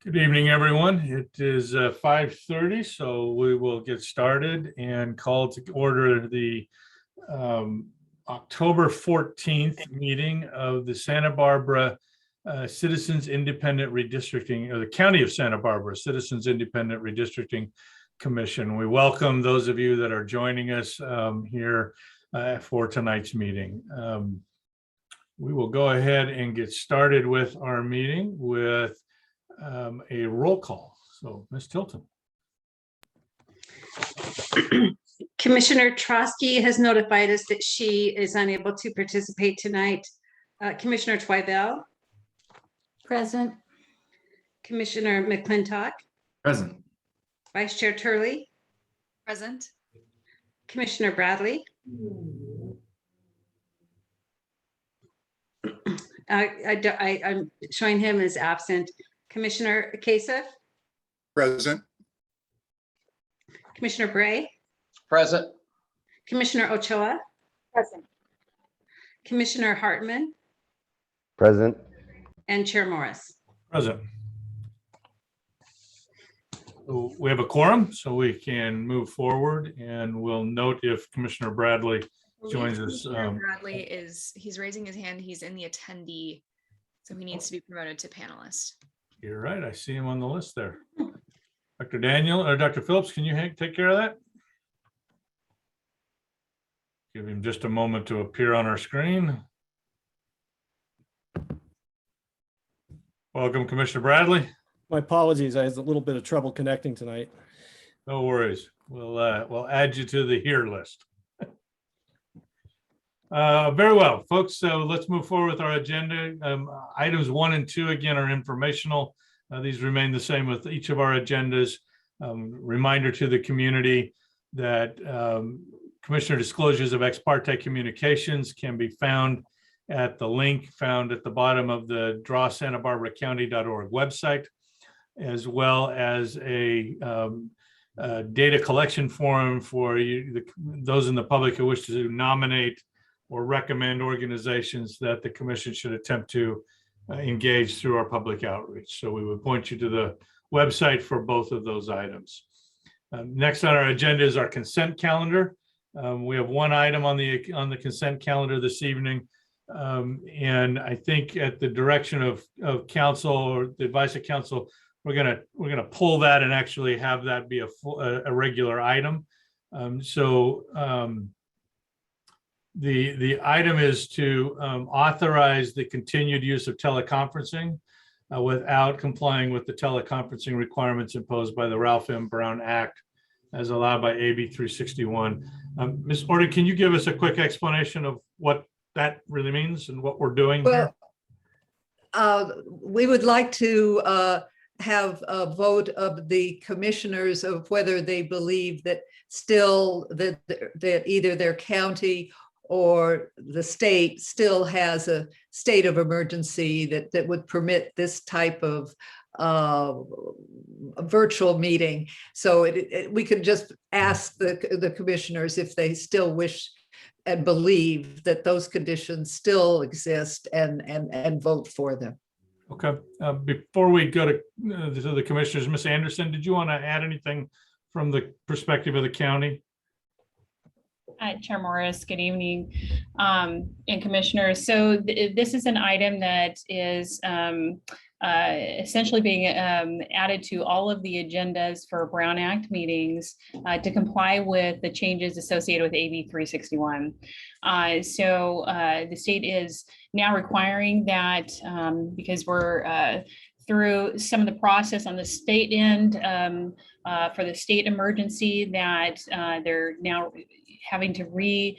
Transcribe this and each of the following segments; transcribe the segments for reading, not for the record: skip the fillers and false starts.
Good evening, everyone. It is 5:30, so we will get started and call to order the October 14th meeting of the Santa Barbara Citizens Independent Redistricting, or the County of Santa Barbara Citizens Independent Redistricting Commission. We welcome those of you that are joining us here for tonight's meeting. We will go ahead and get started with our meeting with a roll call. So, Ms. Tilton. Commissioner Trotsky has notified us that she is unable to participate tonight. Commissioner Twibell. Present. Commissioner McClintock. Present. Vice Chair Turley. Present. Commissioner Bradley. I'm showing him as absent. Commissioner Kasich. Present. Commissioner Bray. Present. Commissioner Ochoa. Present. Commissioner Hartman. Present. And Chair Morris. Present. So we have a quorum, so we can move forward, and we'll note if Commissioner Bradley joins us. Commissioner Bradley he's raising his hand. He's in the attendee, so he needs to be promoted to panelist. You're right. I see him on the list there. Dr. Daniel or Dr. Phillips, can you take care of that? Give him just a moment to appear on our screen. Welcome, Commissioner Bradley. My apologies. I had a little bit of trouble connecting tonight. No worries. We'll add you to the here list. Very well, folks. So let's move forward with our agenda. Items 1 and 2 again are informational. These remain the same with each of our agendas. Reminder to the community that Commissioner disclosures of ex parte communications can be found at the link found at the bottom of the drawsantabarbaracounty.org website, as well as a data collection forum for those in the public who wish to nominate or recommend organizations that the commission should attempt to engage through our public outreach. So we would point you to the website for both of those items. Next on our agenda is our consent calendar. We have one item on the consent calendar this evening. And I think at the direction of council or the advice of council, we're gonna pull that and actually have that be a regular item. The item is to authorize the continued use of teleconferencing without complying with the teleconferencing requirements imposed by the Ralph M. Brown Act as allowed by AB 361. Ms. Orden, can you give us a quick explanation of what that really means and what we're doing here? Well, we would like to have a vote of the commissioners of whether they believe that still that either their county or the state still has a state of emergency that would permit this type of a virtual meeting. So we could just ask the commissioners if they still wish and believe that those conditions still exist and vote for them. Okay, before we go to the commissioners, Ms. Anderson, did you want to add anything from the perspective of the county? Chair Morris, good evening, and commissioners. So this is an item that is essentially being added to all of the agendas for Brown Act meetings to comply with the changes associated with AB 361. So the state is now requiring that because we're through some of the process on the state end for the state emergency, that they're now having to redefine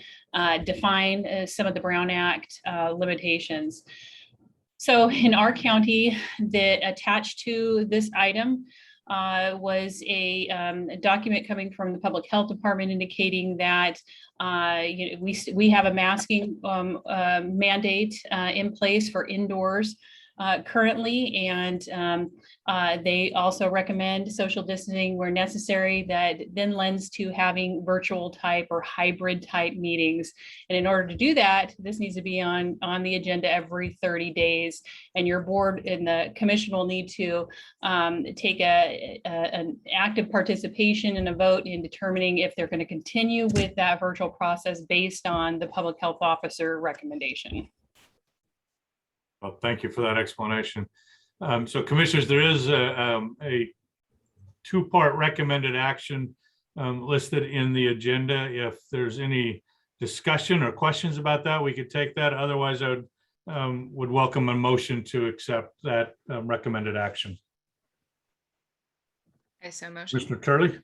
some of the Brown Act limitations. So in our county, that attached to this item was a document coming from the Public Health Department indicating that we have a masking mandate in place for indoors currently, and they also recommend social distancing where necessary. That then lends to having virtual type or hybrid type meetings. And in order to do that, this needs to be on the agenda every 30 days. And your board and the commission will need to take an active participation and a vote in determining if they're going to continue with that virtual process based on the public health officer recommendation. Well, thank you for that explanation. So commissioners, there is a two-part recommended action listed in the agenda. If there's any discussion or questions about that, we could take that. Otherwise, I would welcome a motion to accept that recommended action. I so motion. Mr. Turley?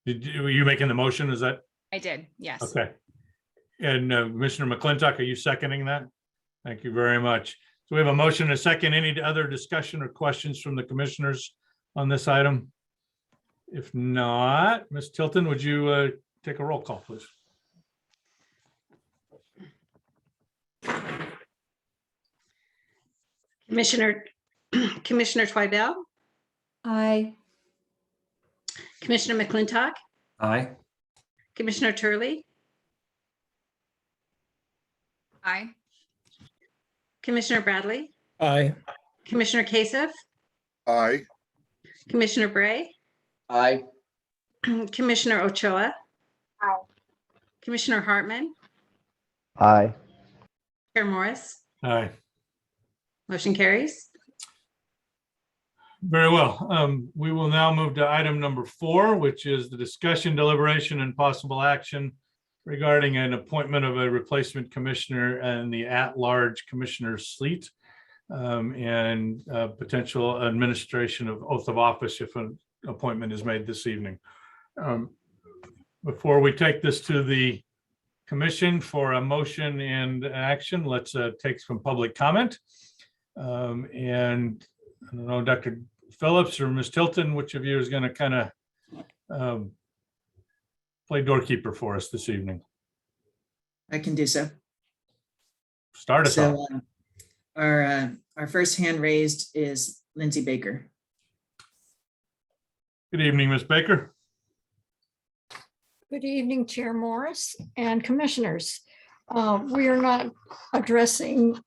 Were you making the motion? Is that? I did, yes. Okay. And Commissioner McClintock, are you seconding that? Thank you very much. So we have a motion and a second. Any other discussion or questions from the commissioners on this item? If not, Ms. Tilton, would you take a roll call, please? Commissioner Twibell, Aye. Commissioner McClintock, Aye. Commissioner Turley, Aye. Commissioner Bradley, Aye. Commissioner Kasef, Aye. Commissioner Bray, Aye. Commissioner Ochoa, Aye. Commissioner Hartman, Aye. Chair Morris, Aye. motion carries. Very well. We will now move to item number 4, which is the discussion, deliberation, and possible action regarding an appointment of a replacement commissioner and the at-large commissioner slate and potential administration of oath of office if an appointment is made this evening. Before we take this to the commission for a motion and action, let's take some public comment. And I don't know, Dr. Phillips or Ms. Tilton, which of you is going to kind of play doorkeeper for us this evening? I can do so. Start us off. So our first hand raised is Lindsay Baker. Good evening, Ms. Baker. Good evening, Chair Morris and commissioners. We are not addressing,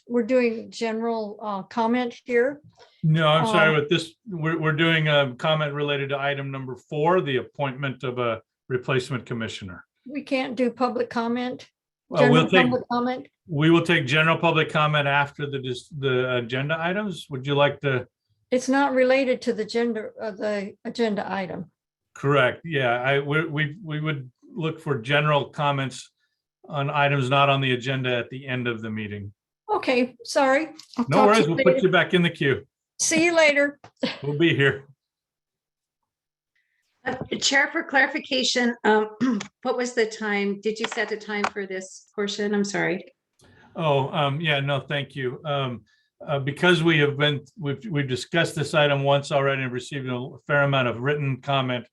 we're doing general comment here. No, I'm sorry with this. We're doing a comment related to item number 4, the appointment of a replacement commissioner. We can't do public comment. Well, we will take general public comment after the agenda items. Would you like to? It's not related to the agenda item. Correct. Yeah, we would look for general comments on items not on the agenda at the end of the meeting. Okay, sorry. I'll No talk to worries. you We'll later. put you back in the queue. See you later. We'll be here. Chair, for clarification, what was the time? Did you set a time for this portion? I'm sorry. Oh, yeah, no, thank you. Because we've discussed this item once already and received a fair amount of written comment.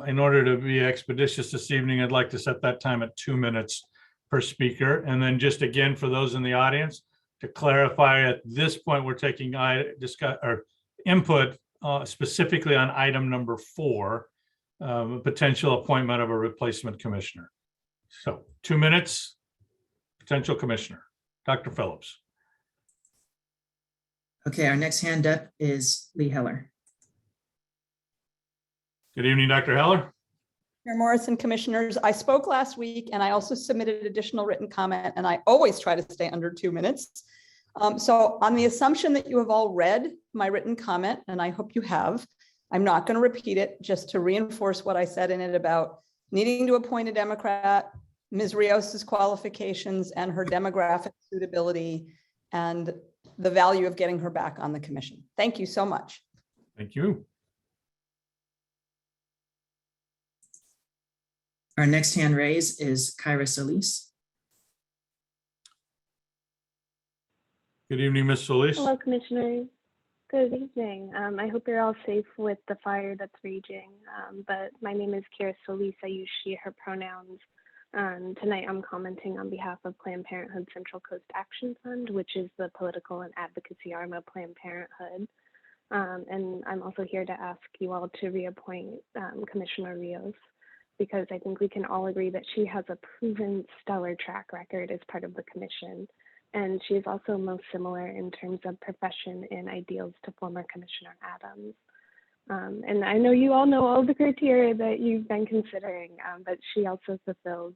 In order to be expeditious this evening, I'd like to set that time at 2 minutes per speaker. And then just again, for those in the audience, to clarify, at this point, we're taking input specifically on item number 4, potential appointment of a replacement commissioner. So 2 minutes, potential commissioner. Dr. Phillips. Okay, our next hand up is Lee Heller. Good evening, Dr. Heller. Chair Morris and commissioners, I spoke last week and I also submitted additional written comment, and I always try to stay under 2 minutes. So on the assumption that you have all read my written comment, and I hope you have, I'm not going to repeat it, just to reinforce what I said in it about needing to appoint a Democrat, Ms. Rios's qualifications and her demographic suitability, and the value of getting her back on the commission. Thank you so much. Thank you. Our next hand raised is Kyra Solis. Good evening, Ms. Solis. Hello, Commissioners. Good evening. I hope you're all safe with the fire that's raging. But my name is Kira Solis. I use she, her pronouns. Tonight I'm commenting on behalf of Planned Parenthood Central Coast Action Fund, which is the political and advocacy arm of Planned Parenthood. And I'm also here to ask you all to reappoint Commissioner Rios, because I think we can all agree that she has a proven stellar track record as part of the commission. And she is also most similar in terms of profession and ideals to former Commissioner Adams. And I know you all know all the criteria that you've been considering, but she also fulfills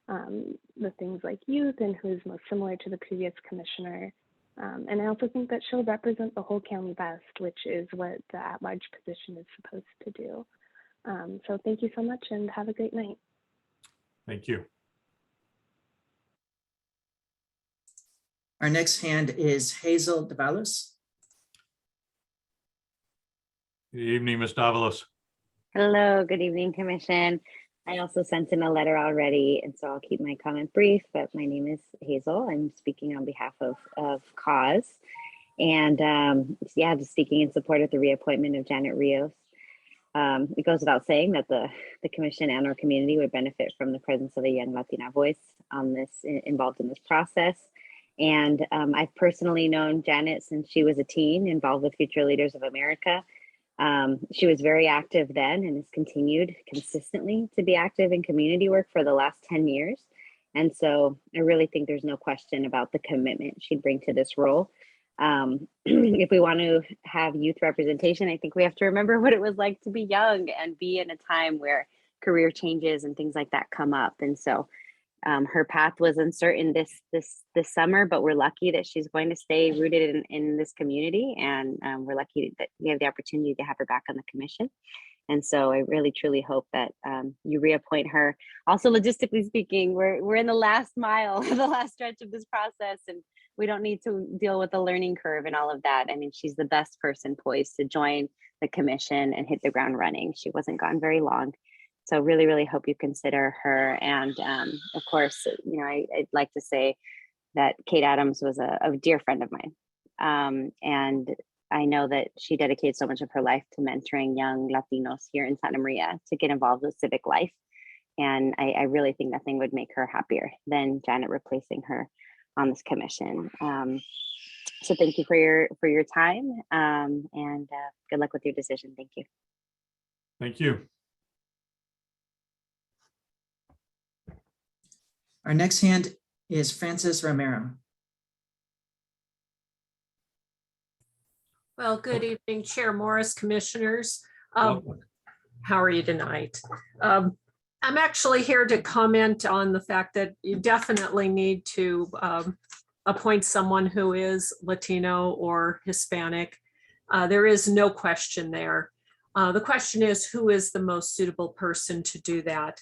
the things like youth and who is most similar to the previous commissioner. And I also think that she'll represent the whole county best, which is what the at-large position is supposed to do. So thank you so much and have a great night. Thank you. Our next hand is Hazel Devalus. Good evening, Ms. Davalos. Hello, good evening, Commission. I also sent in a letter already, and so I'll keep my comment brief, but my name is Hazel. I'm speaking on behalf of CAUSE. And yeah, just speaking in support of the reappointment of Janet Rios. It goes without saying that the Commission and our community would benefit from the presence of a young Latina voice on this, involved in this process. And I've personally known Janet since she was a teen, involved with Future Leaders of America. She was very active then and has continued consistently to be active in community work for the last 10 years. And so I really think there's no question about the commitment she'd bring to this role. If we want to have youth representation, I think we have to remember what it was like to be young and be in a time where career changes and things like that come up. And so her path was uncertain this summer, but we're lucky that she's going to stay rooted in this community, and we're lucky that we have the opportunity to have her back on the commission. And so I really truly hope that you reappoint her. Also, logistically speaking, we're in the last mile, the last stretch of this process, and we don't need to deal with the learning curve and all of that. I mean, she's the best person poised to join the commission and hit the ground running. She wasn't gone very long. So really, really hope you consider her. And of course, you know, I'd like to say that Kate Adams was a dear friend of mine. And I know that she dedicated so much of her life to mentoring young Latinos here in Santa Maria to get involved with civic life. And I really think nothing would make her happier than Janet replacing her on this commission. So thank you for your time, and good luck with your decision. Thank you. Thank you. Our next hand is Francis Romero. Well, good evening, Chair Morris, Commissioners. Welcome. How are you tonight? I'm actually here to comment on the fact that you definitely need to appoint someone who is Latino or Hispanic. There is no question there. The question is, who is the most suitable person to do that?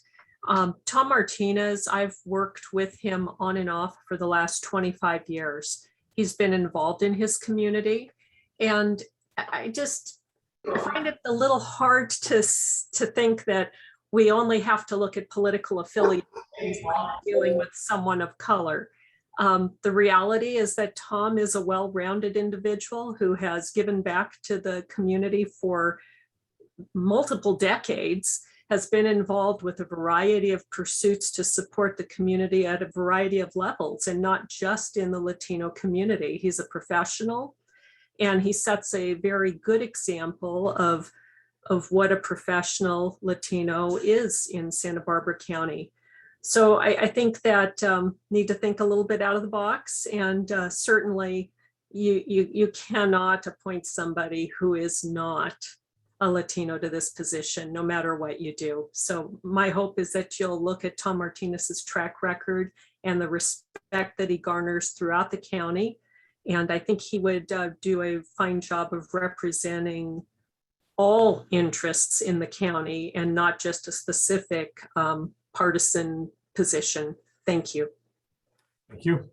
Tom Martinez, I've worked with him on and off for the last 25 years. He's been involved in his community. And find it a little hard to think that we only have to look at political affiliations when dealing with someone of color. The reality is that Tom is a well-rounded individual who has given back to the community for multiple decades, has been involved with a variety of pursuits to support the community at a variety of levels, and not just in the Latino community. He's a professional, and he sets a very good example of what a professional Latino is in Santa Barbara County. So I think that need to think a little bit out of the box, and certainly you cannot appoint somebody who is not a Latino to this position, no matter what you do. So my hope is that you'll look at Tom Martinez's track record and the respect that he garners throughout the county. And I think he would do a fine job of representing all interests in the county and not just a specific partisan position. Thank you. Thank you.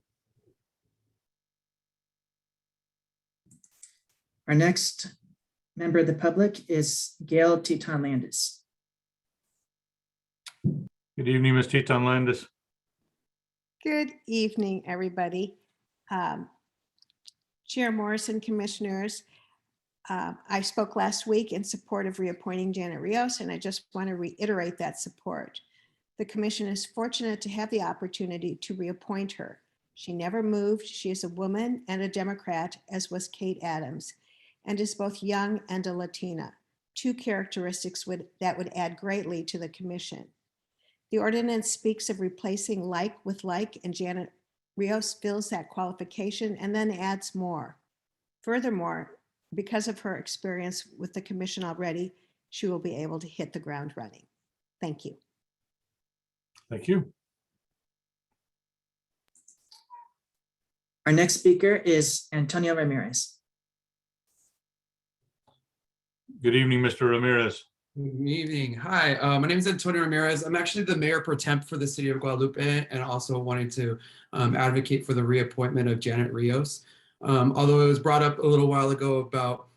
Our next member of the public is Gail Teton Landis. Good evening, Ms. Teton Landis. Good evening, everybody. Chair Morrison, commissioners, I spoke last week in support of reappointing Janet Rios, and I just want to reiterate that support. The commission is fortunate to have the opportunity to reappoint her. She never moved. She is a woman and a Democrat, as was Kate Adams, and is both young and a Latina, two characteristics that would add greatly to the commission. The ordinance speaks of replacing like with like, and Janet Rios fills that qualification and then adds more. Furthermore, because of her experience with the commission already, she will be able to hit the ground running. Thank you. Thank you. Our next speaker is Antonio Ramirez. Good evening, Mr. Ramirez. Good evening. Hi, my name is Antonio Ramirez. I'm actually the mayor pro temp for the city of Guadalupe, and also wanting to advocate for the reappointment of Janet Rios. Although it was brought up a little while ago about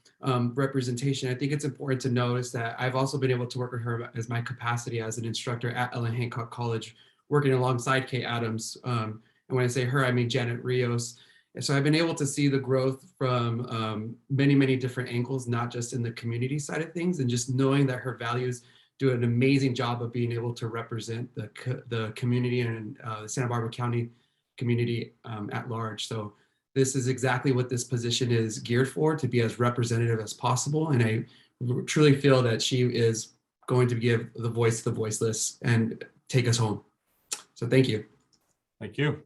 representation, I think it's important to notice that I've also been able to work with her as my capacity as an instructor at Ellen Hancock College, working alongside Kate Adams. And when I say her, I mean Janet Rios. And so I've been able to see the growth from many, many different angles, not just in the community side of things, and just knowing that her values do an amazing job of being able to represent the community and the Santa Barbara County community at large. So this is exactly what this position is geared for, to be as representative as possible. And I truly feel that she is going to give the voice to the voiceless and take us home. So thank you. Thank you.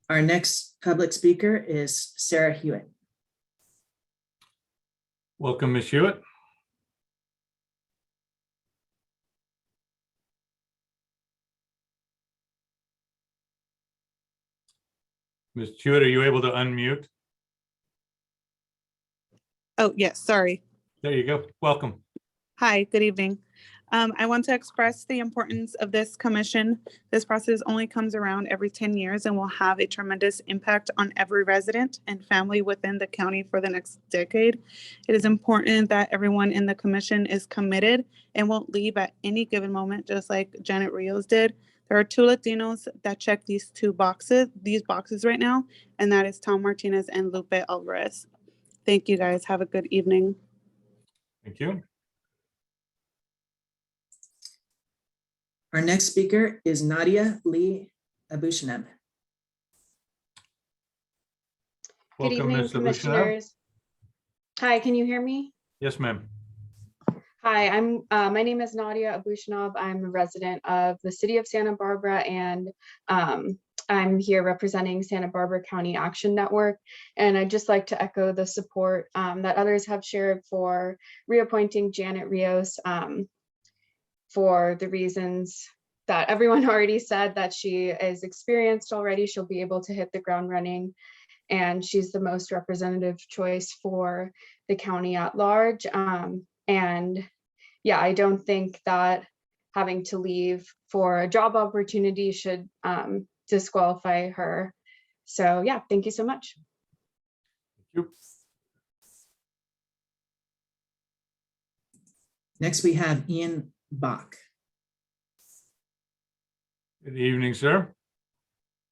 Our next public speaker is Sarah Hewitt. Welcome, Ms. Hewitt. Ms. Hewitt, are you able to unmute? Oh, yes, sorry. There you go. Welcome. Hi, good evening. I want to express the importance of this commission. This process only comes around every 10 years and will have a tremendous impact on every resident and family within the county for the next decade. It is important that everyone in the commission is committed and won't leave at any given moment, just like Janet Rios did. There are two Latinos that check these boxes right now, and that is Tom Martinez and Lupe Alvarez. Thank you, guys. Have a good evening. Thank you. Our next speaker is Nadia Lee Abushanab. Good evening, commissioners. Hi, can you hear me? Yes, ma'am. Hi, my name is Nadia Abushanab. I'm a resident of the city of Santa Barbara, and I'm here representing Santa Barbara County Action Network. And I'd just like to echo the support that others have shared for reappointing Janet Rios for the reasons that everyone already said, that she is experienced already. She'll be able to hit the ground running, and she's the most representative choice for the county at large. And yeah, I don't think that having to leave for a job opportunity should disqualify her. So yeah, thank you so much. Next, we have Ian Bach. Good evening, sir.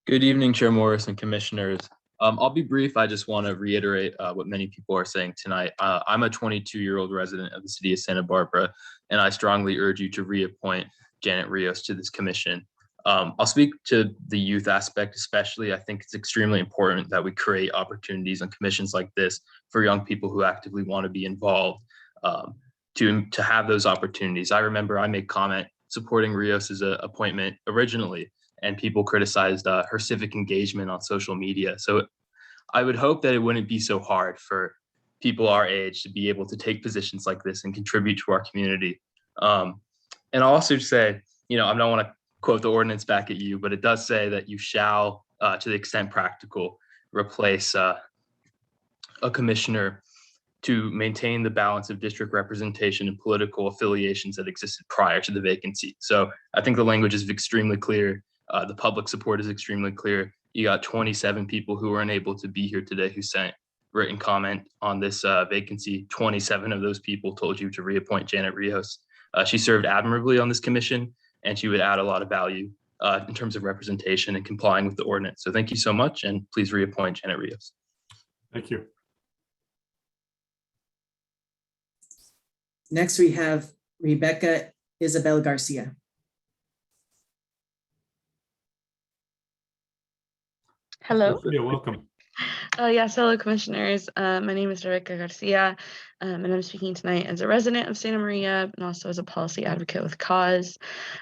Good evening, Chair Morris and Commissioners. I'll be brief. I just want to reiterate what many people are saying tonight. I'm a 22-year-old resident of the city of Santa Barbara, and I strongly urge you to reappoint Janet Rios to this commission. I'll speak to the youth aspect especially. I think it's extremely important that we create opportunities on commissions like this for young people who actively want to be involved, to have those opportunities. I remember I made comment supporting Rios's appointment originally, and people criticized her civic engagement on social media. So I would hope that it wouldn't be so hard for people our age to be able to take positions like this and contribute to our community. And I'll also say, I don't want to quote the ordinance back at you, but it does say that you shall, to the extent practical, replace a commissioner to maintain the balance of district representation and political affiliations that existed prior to the vacancy. So I think the language is extremely clear. The public support is extremely clear. You got 27 people who were unable to be here today who sent written comment on this vacancy. 27 of those people told you to reappoint Janet Rios. She served admirably on this commission, and she would add a lot of value in terms of representation and complying with the ordinance. So thank you so much, and please reappoint Janet Rios. Thank you. Next, we have Rebecca Isabel Garcia. Hello. You're welcome. Yes, hello, commissioners. My name is Rebecca Garcia, and I'm speaking tonight as a resident of Santa Maria and also as a policy advocate with Cause.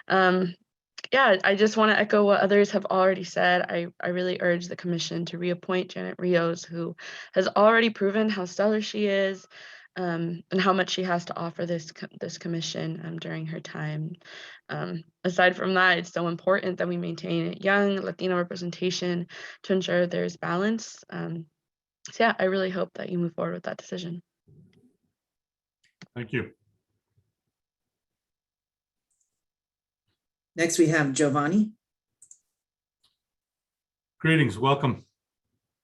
I just want to echo what others have already said. I really urge the commission to reappoint Janet Rios, who has already proven how stellar she is, and how much she has to offer this commission during her time. Aside from that, it's so important that we maintain young Latino representation to ensure there's balance. I really hope that you move forward with that decision. Thank you. Next, we have Giovanni. Greetings, welcome.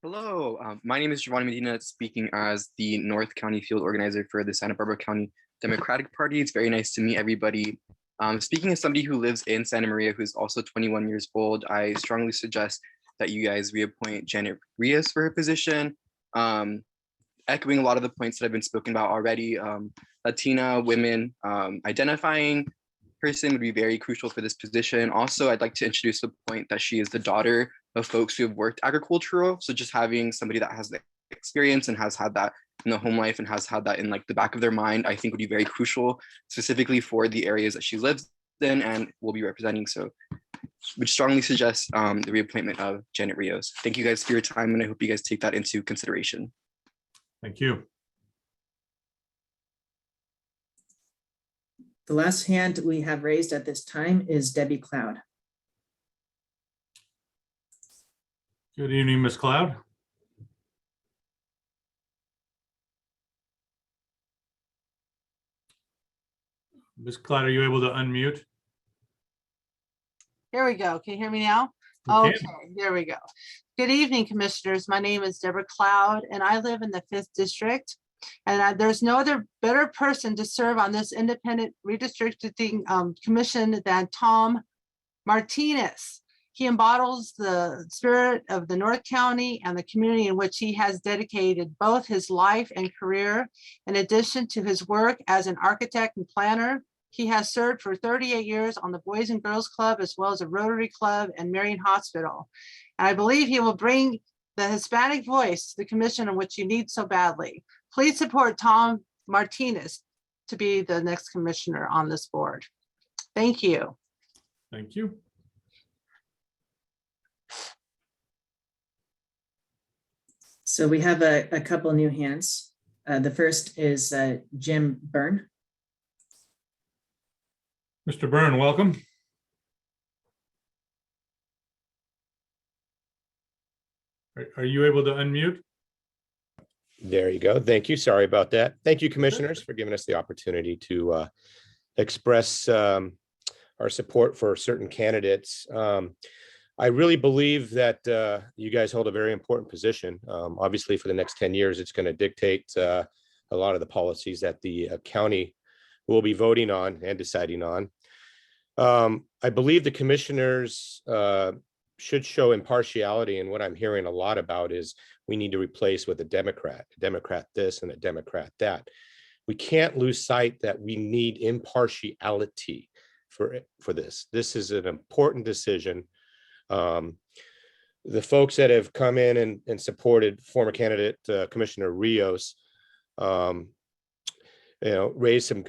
Hello, my name is Giovanni Medina, speaking as the North County Field Organizer for the Santa Barbara County Democratic Party. It's very nice to meet everybody. Speaking as somebody who lives in Santa Maria, who's also 21 years old, I strongly suggest that you guys reappoint Janet Rios for her position. Echoing a lot of the points that have been spoken about already, Latina women identifying person would be very crucial for this position. Also, I'd like to introduce the point that she is the daughter of folks who have worked agricultural. So just having somebody that has the experience and has had that in the home life and has had that in like the back of their mind, I think would be very crucial, specifically for the areas that she lives in and will be representing. So would strongly suggest the reappointment of Janet Rios. Thank you guys for your time, and I hope you guys take that into consideration. Thank you. The last hand we have raised at this time is Debbie Cloud. Good evening, Ms. Cloud. Ms. Cloud, are you able to unmute? Here we go. Can you hear me now? We Okay, there we go. Good evening, commissioners. My name is Deborah Cloud, and I live in the 5th District. And there's no other better person to serve on this independent redistricting commission than Tom Martinez. He embodies the spirit of the North County and the community in which he has dedicated both his life and career. In addition to his work as an architect and planner, he has served for 38 years on the Boys and Girls Club, as well as a Rotary Club and Marion Hospital. And I believe he will bring the Hispanic voice to the commission in which you need so badly. Please support Tom Martinez to be the next commissioner on this board. Thank you. Thank you. So we have a couple new hands. The first is Jim Byrne. Mr. Byrne, welcome. Are you able to unmute? There you go. Thank you. Sorry about that. Thank you, commissioners, for giving us the opportunity to express our support for certain candidates. I really believe that you guys hold a very important position. Obviously, for the next 10 years, it's going to dictate a lot of the policies that the county will be voting on and deciding on. I believe the commissioners should show impartiality, and what I'm hearing a lot about is we need to replace with a Democrat this and a Democrat that. We can't lose sight that we need impartiality for this. This is an important decision. The folks that have come in and supported former candidate Commissioner Rios, raised some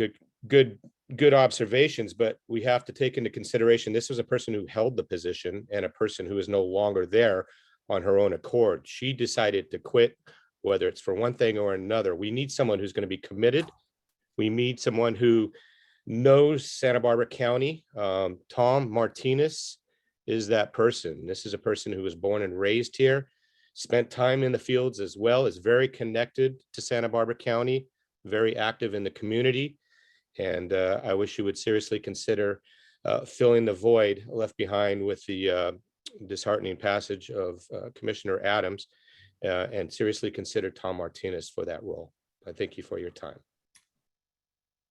good observations, but we have to take into consideration this was a person who held the position and a person who is no longer there on her own accord. She decided to quit, whether it's for one thing or another. We need someone who's going to be committed. We need someone who knows Santa Barbara County. Tom Martinez is that person. This is a person who was born and raised here, spent time in the fields as well, is very connected to Santa Barbara County, very active in the community. And I wish you would seriously consider filling the void left behind with the disheartening passage of Commissioner Adams, and seriously consider Tom Martinez for that role. I thank you for your time.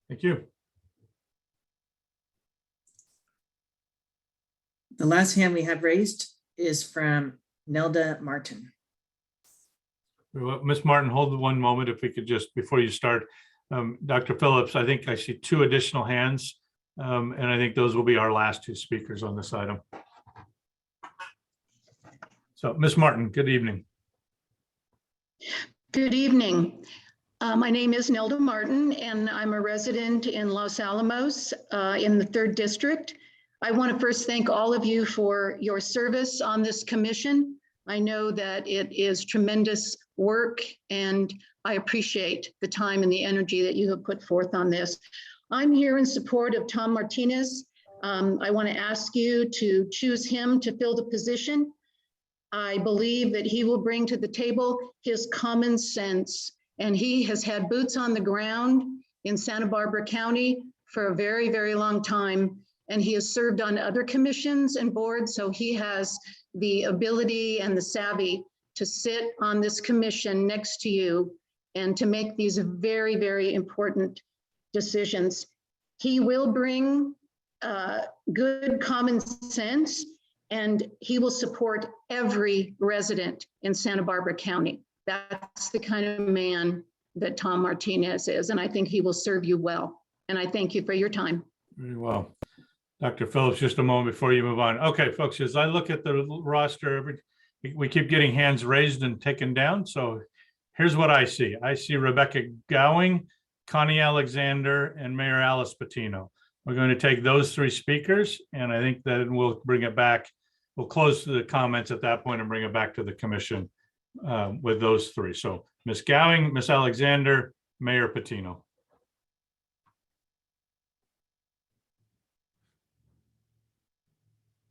Thank you. The last hand we have raised is from Nelda Martin. Ms. Martin, hold one moment if we could just, before you start. Dr. Phillips, I think I see 2 additional hands, and I think those will be our last 2 speakers on this item. So, Ms. Martin, good evening. Good evening. My name is Nelda Martin, and I'm a resident in Los Alamos in the 3rd District. I want to first thank all of you for your service on this commission. I know that it is tremendous work, and I appreciate the time and the energy that you have put forth on this. I'm here in support of Tom Martinez. I want to ask you to choose him to fill the position. I believe that he will bring to the table his common sense, and he has had boots on the ground in Santa Barbara County for a very, very long time. And he has served on other commissions and boards, so he has the ability and the savvy to sit on this commission next to you and to make these very, very important decisions. He will bring good common sense, and he will support every resident in Santa Barbara County. That's the kind of man that Tom Martinez is, and I think he will serve you well. And I thank you for your time. Very well. Dr. Phillips, just a moment before you move on. Okay, folks, as I look at the roster, we keep getting hands raised and taken down. So here's what I see. I see Rebecca Gowing, Connie Alexander, and Mayor Alice Patino. We're going to take those 3 speakers, and I think that we'll bring it back. We'll close the comments at that point and bring it back to the commission with those 3. So Ms. Gowing, Ms. Alexander, Mayor Patino.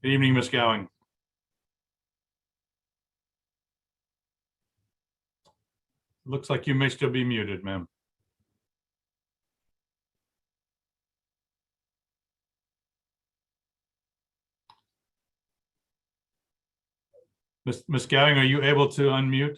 Good evening, Ms. Gowing. Looks like you may still be muted, ma'am. Ms. Gowing, are you able to unmute?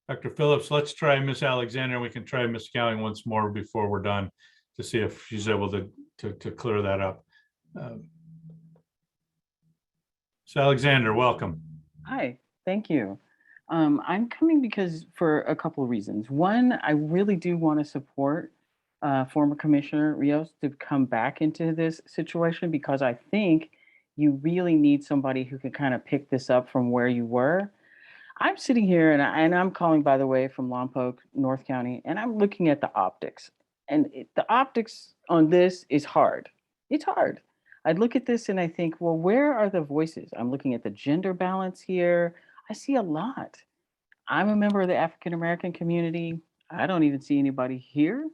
Dr. Phillips, let's try Ms. Alexander. We can try Ms. Gowing once more before we're done to see if she's able to clear that up. Ms. Alexander, welcome. Hi, thank you. I'm coming because for a couple of reasons. One, I really do want to support former Commissioner Rios to come back into this situation, because I think you really need somebody who can kind of pick this up from where you were. I'm sitting here and I'm calling, by the way, from Lompoc, North County, and I'm looking at the optics. And the optics on this is hard. It's hard. I look at this and I think, well, where are the voices? I'm looking at the gender balance here. I see a lot. I'm a member of the African American community. I don't even see anybody here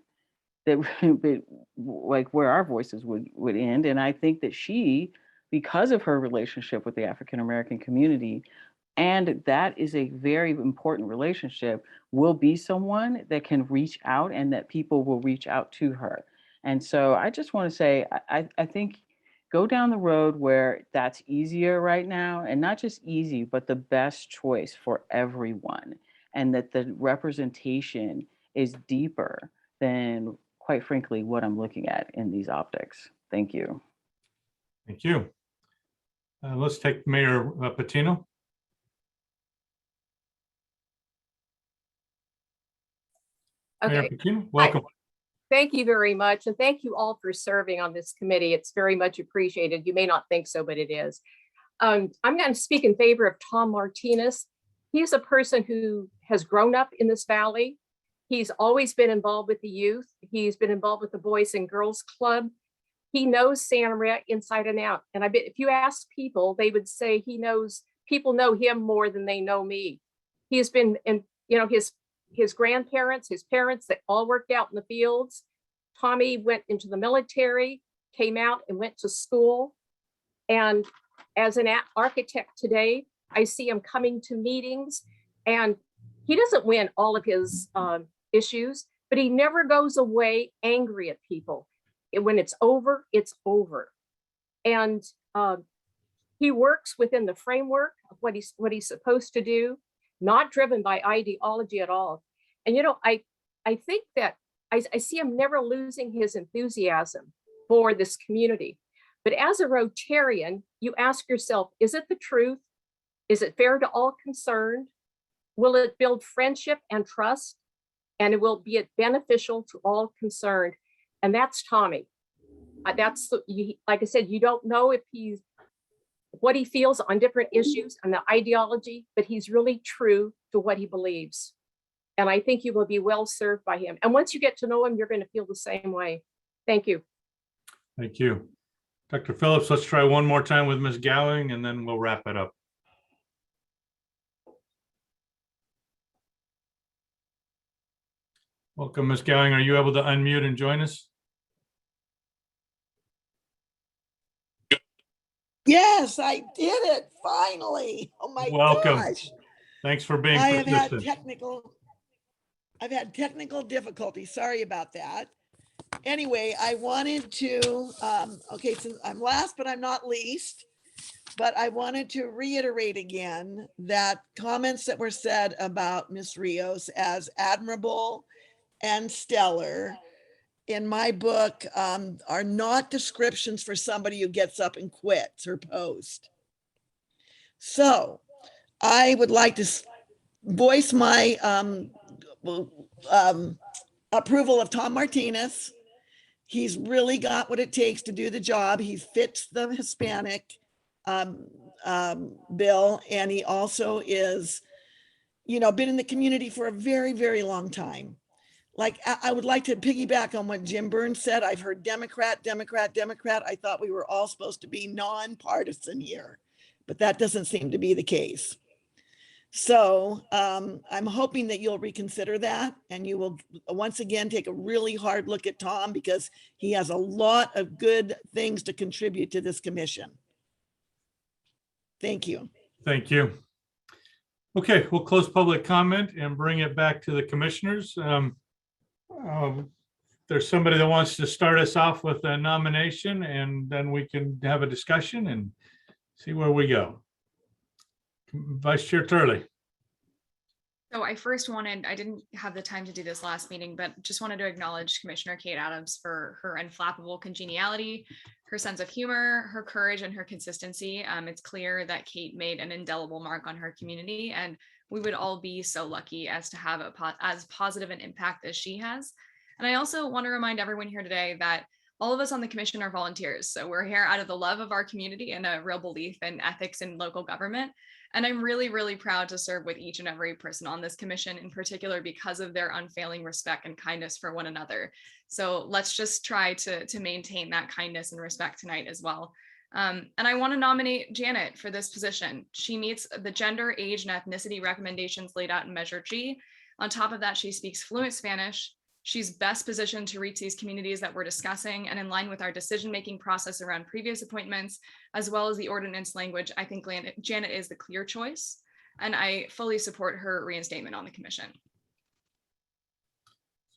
that like where our voices would end. And I think that she, because of her relationship with the African American community, And that is a very important relationship, will be someone that can reach out and that people will reach out to her. And so I just want to say, I think go down the road where that's easier right now, and not just easy, but the best choice for everyone. And that the representation is deeper than, quite frankly, what I'm looking at in these optics. Thank you. Thank you. Let's take Mayor Patino. Okay. Mayor Patino, welcome. Hi. Thank you very much. And thank you all for serving on this committee. It's very much appreciated. You may not think so, but it is. I'm going to speak in favor of Tom Martinez. He's a person who has grown up in this valley. He's always been involved with the youth. He's been involved with the Boys and Girls Club. He knows Santa Maria inside and out. And I bet if you ask people, they would say people know him more than they know me. He has been, his grandparents, his parents, they all worked out in the fields. Tommy went into the military, came out and went to school. And as an architect today, I see him coming to meetings, and he doesn't win all of his issues, but he never goes away angry at people. When it's over, it's over. And he works within the framework of what he's supposed to do, not driven by ideology at all. And I think that I see him never losing his enthusiasm for this community. But as a Rotarian, you ask yourself, is it the truth? Is it fair to all concerned? Will it build friendship and trust? And will it be beneficial to all concerned? And that's Tommy. That's, like I said, you don't know if what he feels on different issues and the ideology, but he's really true to what he believes. And I think you will be well served by him. And once you get to know him, you're going to feel the same way. Thank you. Thank you. Dr. Phillips, let's try one more time with Ms. Gowing, and then we'll wrap it up. Welcome, Ms. Gowing. Are you able to unmute and join us? Yes, I did it finally. Oh my Welcome. gosh. Thanks for being I've persistent. had technical difficulties. Sorry about that. Anyway, I wanted to, okay, so I'm last, but I'm not least. But I wanted to reiterate again that comments that were said about Ms. Rios as admirable and stellar in my book are not descriptions for somebody who gets up and quits her post. So I would like to voice my approval of Tom Martinez. He's really got what it takes to do the job. He fits the Hispanic bill, and he also is, been in the community for a very, very long time. Like, I would like to piggyback on what Jim Burns said. I've heard Democrat, Democrat, Democrat. I thought we were all supposed to be nonpartisan here, but that doesn't seem to be the case. So I'm hoping that you'll reconsider that, and you will once again take a really hard look at Tom, because he has a lot of good things to contribute to this commission. Thank you. Thank you. Okay, we'll close public comment and bring it back to the commissioners. There's somebody that wants to start us off with a nomination, and then we can have a discussion and see where we go. Vice Chair Turley. So I didn't have the time to do this last meeting, but just wanted to acknowledge Commissioner Kate Adams for her unflappable congeniality, her sense of humor, her courage, and her consistency. It's clear that Kate made an indelible mark on her community, and we would all be so lucky as to have as positive an impact as she has. And I also want to remind everyone here today that all of us on the commission are volunteers. So we're here out of the love of our community and a real belief in ethics in local government. And I'm really, really proud to serve with each and every person on this commission, in particular because of their unfailing respect and kindness for one another. So let's just try to maintain that kindness and respect tonight as well. And I want to nominate Janet for this position. She meets the gender, age, and ethnicity recommendations laid out in Measure G. On top of that, she speaks fluent Spanish. She's best positioned to reach these communities that we're discussing, and in line with our decision-making process around previous appointments, as well as the ordinance language, I think Janet is the clear choice. and I fully support her reinstatement on the commission.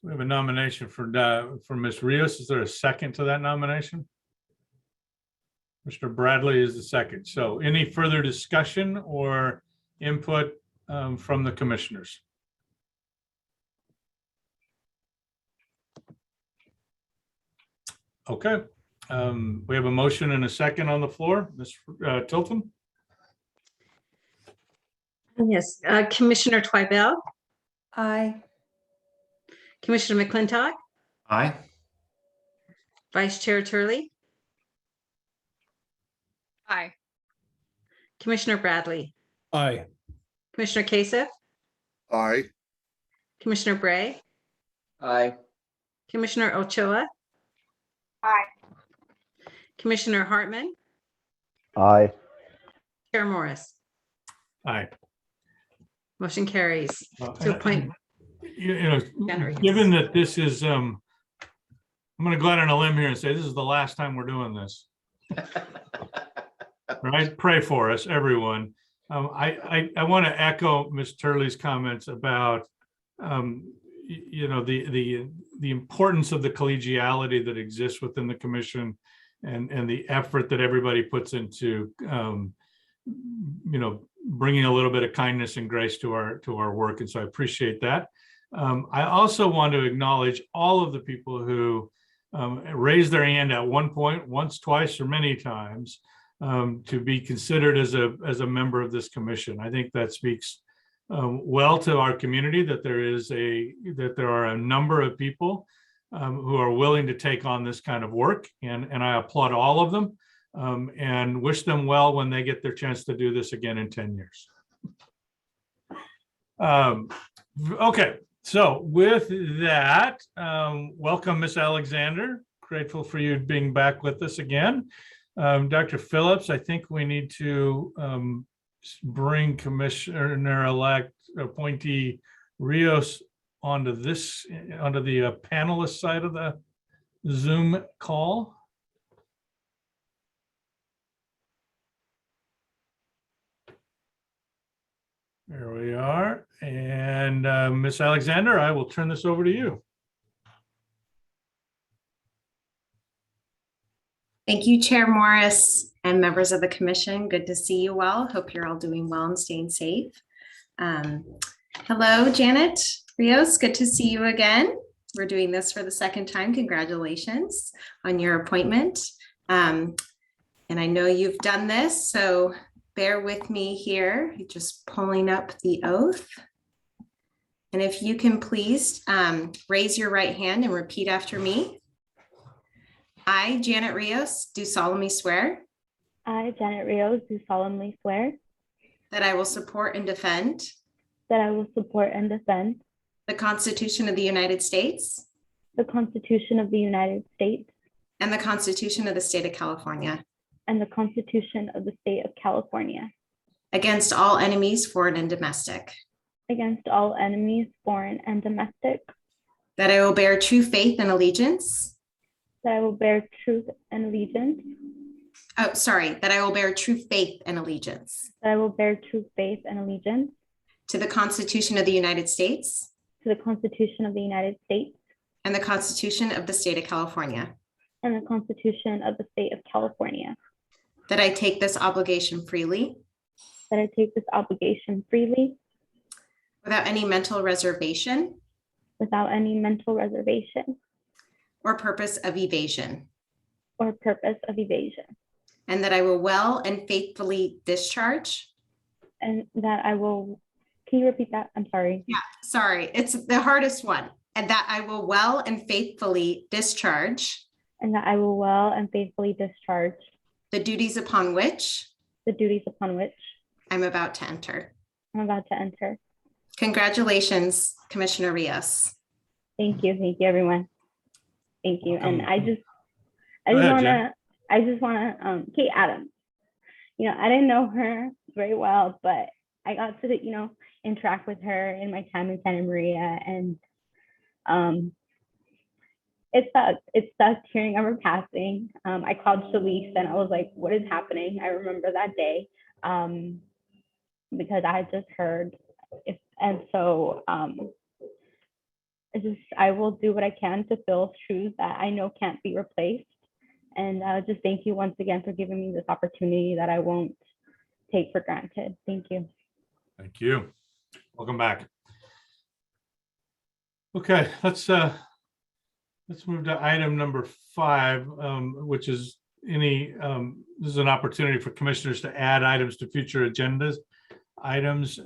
We have a nomination for Ms. Rios. Is there a second to that nomination? Mr. Bradley is the second. So any further discussion or input from the commissioners? Okay, we have a motion and a second on the floor. Ms. Tilton? Yes, Commissioner Twibell, Aye. Commissioner McClintock, Aye. Vice Chair Turley, Aye. Commissioner Bradley, Aye. Commissioner Kasich, Aye. Commissioner Bray, Aye. Commissioner Ochoa, Aye. Commissioner Hartman, Aye. Chair Morris. Aye. Motion carries to appoint. You know, given that this is, I'm going to go out on a limb here and say this is the last time we're doing this. Right? Pray for us, everyone. I want to echo Ms. Turley's comments about, you know, the importance of the collegiality that exists within the commission and the effort that everybody puts into, you know, bringing a little bit of kindness and grace to our work. And so I appreciate that. I also want to acknowledge all of the people who raised their hand at one point, once, twice, or many times to be considered as a member of this commission. I think that speaks well to our community that there are a number of people who are willing to take on this kind of work, and I applaud all of them. And wish them well when they get their chance to do this again in 10 years. Okay, so with that, welcome, Ms. Alexander. Grateful for you being back with us again. Dr. Phillips, I think we need to bring Commissioner-elect appointee Rios onto the panelist side of the Zoom call. There we are. And Ms. Alexander, I will turn this over to you. Thank you, Chair Morris and members of the commission. Good to see you all. Hope you're all doing well and staying safe. Hello, Janet Rios. Good to see you again. We're doing this for the second time. Congratulations on your appointment. And I know you've done this, so bear with me here, just pulling up the oath. And if you can please raise your right hand and repeat after me. I, Janet Rios, do solemnly swear. I, Janet Rios, do solemnly swear. That I will support and defend. That I will support and defend. The Constitution of the United States. The Constitution of the United States. And the Constitution of the State of California. And the Constitution of the State of California. Against all enemies, foreign and domestic. Against all enemies, foreign and domestic. That I will bear true faith and allegiance. That I will bear truth and allegiance. Oh, sorry. That I will bear true faith and allegiance. That I will bear true faith and allegiance. To the Constitution of the United States. To the Constitution of the United States. And the Constitution of the State of California. And the Constitution of the State of California. That I take this obligation freely. That I take this obligation freely. Without any mental reservation. Without any mental reservation. Or purpose of evasion. Or purpose of evasion. And that I will well and faithfully discharge. And that I will, can you repeat that? I'm sorry. Yeah, sorry. It's the hardest one. And that I will well and faithfully discharge. And that I will well and faithfully discharge. The duties upon which. The duties upon which. I'm about to enter. I'm about to enter. Congratulations, Commissioner Rios. Thank you, everyone. Thank you. And I just want to, Kate Adams. You know, I didn't know her very well, but I got to, you know, interact with her in my time in Santa Maria, and it sucked hearing of her passing. I called Shalise and I was like, what is happening? I remember that day. because I had just heard. And so I will do what I can to fill shoes that I know can't be replaced. And just thank you once again for giving me this opportunity that I won't take for granted. Thank you. Thank you. Welcome back. Okay, let's move to item number 5, which is this is an opportunity for commissioners to add items to future agendas items.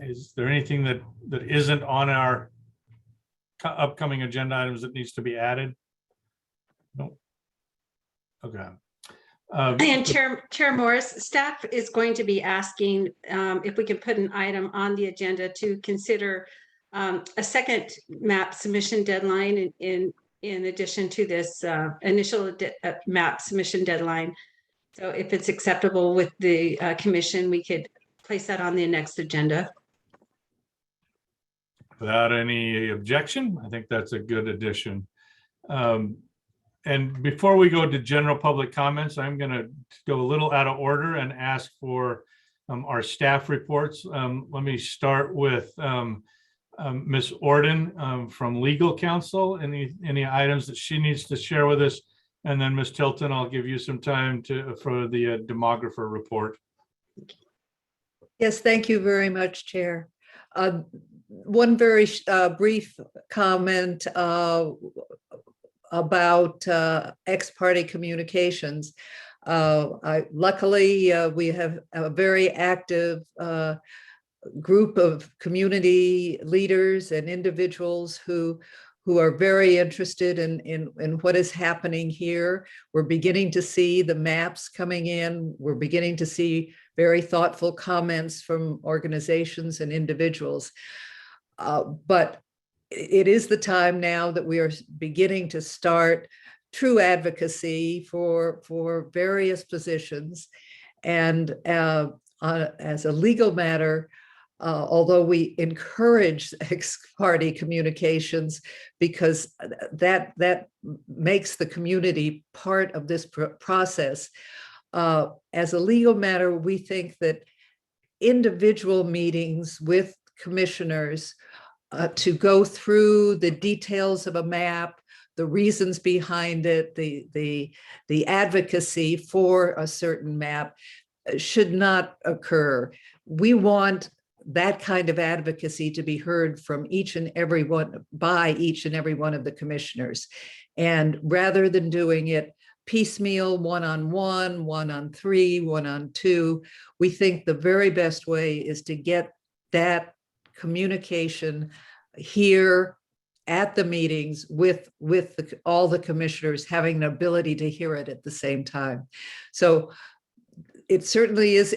Is there anything that isn't on our upcoming agenda items that needs to be added? No. Okay. And Chair Morris, staff is going to be asking if we can put an item on the agenda to consider a second map submission deadline in addition to this initial map submission deadline. So if it's acceptable with the commission, we could place that on the next agenda. Without any objection, I think that's a good addition. And before we go to general public comments, I'm going to go a little out of order and ask for our staff reports. Let me start with Ms. Orden from Legal Counsel. Any items that she needs to share with us, and then Ms. Tilton, I'll give you some time for the demographer report. Yes, thank you very much, Chair. One very brief comment about ex-parte communications. Luckily, we have a very active group of community leaders and individuals who are very interested in what is happening here. We're beginning to see the maps coming in. We're beginning to see very thoughtful comments from organizations and individuals. But it is the time now that we are beginning to start true advocacy for various positions. And as a legal matter, although we encourage ex-parte communications because that makes the community part of this process, as a legal matter, we think that individual meetings with commissioners to go through the details of a map, the reasons behind it, the advocacy for a certain map should not occur. We want that kind of advocacy to be heard from each and every one, by each and every one of the commissioners. And rather than doing it piecemeal, one-on-one, 1-on-3, 1-on-2, we think the very best way is to get that communication here at the meetings with all the commissioners having the ability to hear it at the same time. So it certainly is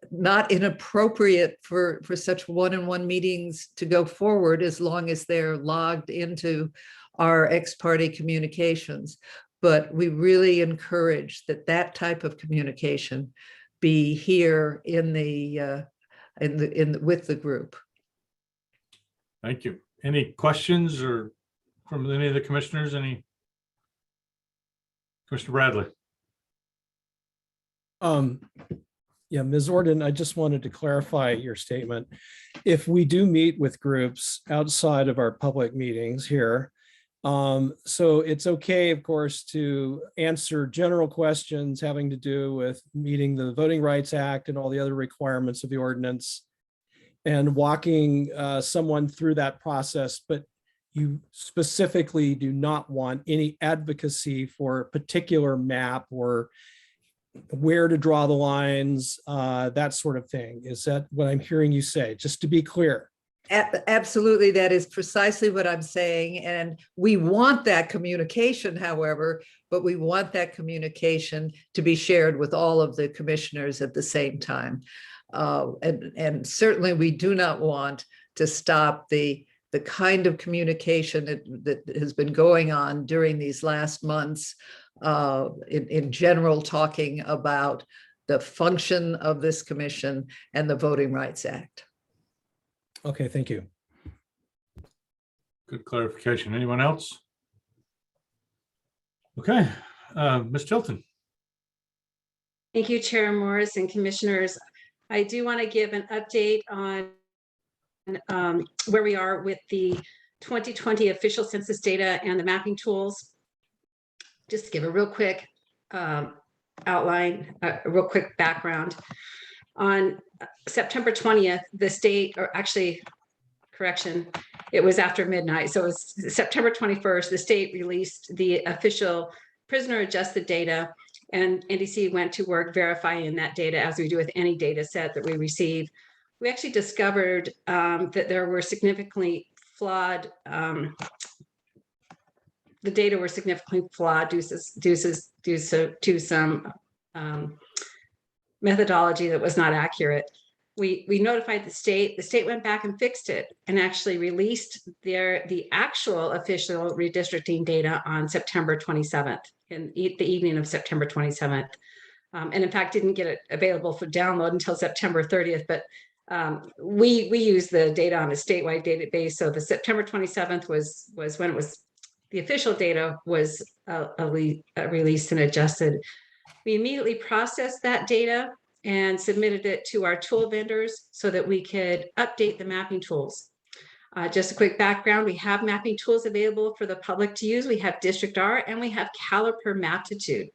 not inappropriate for such one-on-one meetings to go forward as long as they're logged into our ex-parte communications. But we really encourage that type of communication be here with the group. Thank you. Any questions or from any of the commissioners? Commissioner Bradley? Yeah, Ms. Orden, I just wanted to clarify your statement. If we do meet with groups outside of our public meetings here, so it's okay, of course, to answer general questions having to do with meeting the Voting Rights Act and all the other requirements of the ordinance and walking someone through that process, but you specifically do not want any advocacy for a particular map or where to draw the lines, that sort of thing. Is that what I'm hearing you say? Just to be clear. Absolutely, that is precisely what I'm saying. And we want that communication, however, but we want that communication to be shared with all of the commissioners at the same time. And certainly we do not want to stop the kind of communication that has been going on during these last months, in general, talking about the function of this commission and the Voting Rights Act. Okay, thank you. Good clarification. Anyone else? Okay, Ms. Tilton. Thank you, Chair Morris and commissioners. I do want to give an update on where we are with the 2020 official census data and the mapping tools. Just give a real quick outline, a real quick background. On September 20th, the state, or actually, correction, it was after midnight. So it was September 21st, the state released the official prisoner adjusted data, and NDC went to work verifying that data as we do with any data set that we receive. We actually discovered that there were significantly flawed, the data were significantly flawed due to some methodology that was not accurate. We notified the state went back and fixed it and actually released the actual official redistricting data on September 27th, in the evening of September 27th. And in fact, didn't get it available for download until September 30th, but we use the data on a statewide database. So the September 27th was when it was, the official data was released and adjusted. We immediately processed that data and submitted it to our tool vendors so that we could update the mapping tools. Just a quick background, we have mapping tools available for the public to use. We have District R and we have Caliper Maptitude.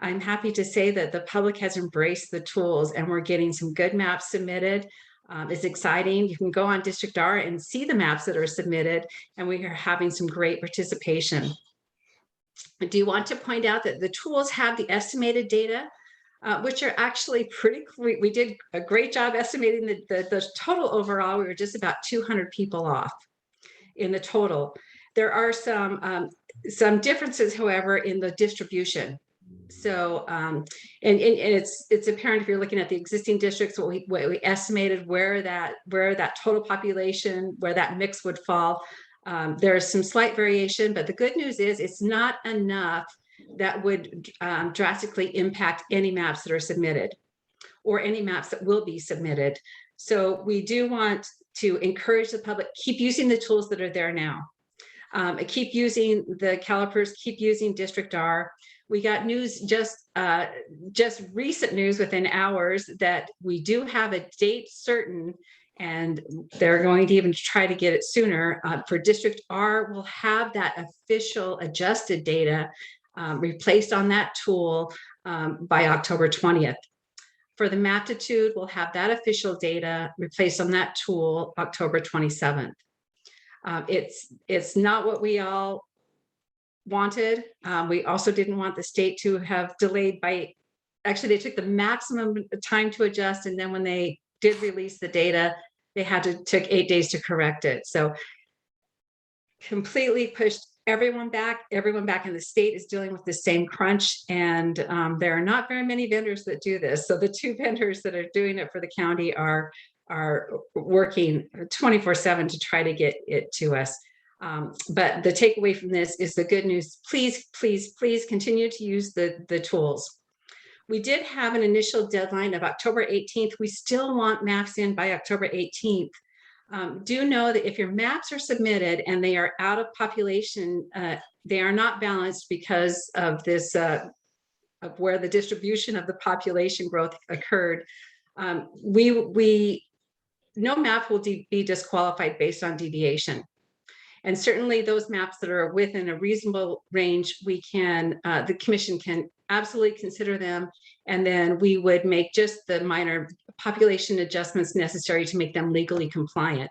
I'm happy to say that the public has embraced the tools and we're getting some good maps submitted. It's exciting. You can go on District R and see the maps that are submitted, and we are having some great participation. I do want to point out that the tools have the estimated data, which are actually pretty, we did a great job estimating the total overall. We were just about 200 people off in the total. There are some differences, however, in the distribution. So, and it's apparent if you're looking at the existing districts, what we estimated where that total population, where that mix would fall. There's some slight variation, but the good news is it's not enough that would drastically impact any maps that are submitted or any maps that will be submitted. So we do want to encourage the public, keep using the tools that are there now. Keep using the calipers, keep using District R. We got news, just recent news within hours, that we do have a date certain, and they're going to even try to get it sooner. For District R, we'll have that official adjusted data replaced on that tool by October 20th. For the Maptitude, we'll have that official data replaced on that tool October 27th. It's not what we all wanted. We also didn't want the state to have delayed by, actually they took the maximum time to adjust, and then when they did release the data, they took 8 days to correct it. So completely pushed everyone back in the state is dealing with the same crunch, and there are not very many vendors that do this. So the 2 vendors that are doing it for the county are working 24/7 to try to get it to us. But the takeaway from this is the good news. Please, please, please continue to use the tools. We did have an initial deadline of October 18th. We still want maps in by October 18th. Do know that if your maps are submitted and they are out of population, they are not balanced because of this, of where the distribution of the population growth occurred. No map will be disqualified based on deviation. And certainly those maps that are within a reasonable range, we can, the commission can absolutely consider them. And then we would make just the minor population adjustments necessary to make them legally compliant.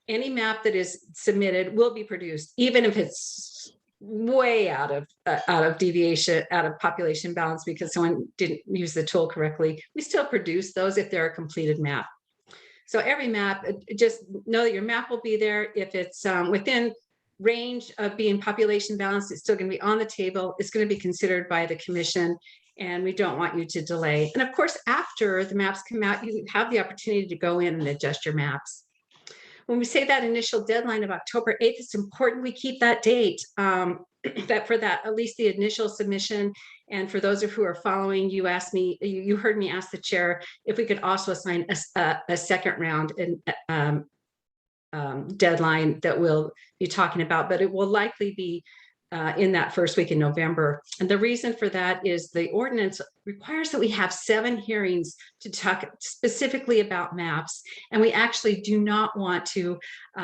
Any map that is submitted will be produced, even if it's way out of deviation, out of population balance because someone didn't use the tool correctly. We still produce those if they're a completed map. So every map, just know that your map will be there. If it's within range of being population balanced, it's still going to be on the table. It's going to be considered by the commission, and we don't want you to delay. And of course, after the maps come out, you have the opportunity to go in and adjust your maps. When we say that initial deadline of October 8th, it's important we keep that date, that for that, at least the initial submission. And for those of who are following, you asked me, you heard me ask the chair if we could also assign a second round and deadline that we'll be talking about, but it will likely be in that first week in November. And the reason for that is the ordinance requires that we have 7 hearings to talk specifically about maps. And we actually do not want to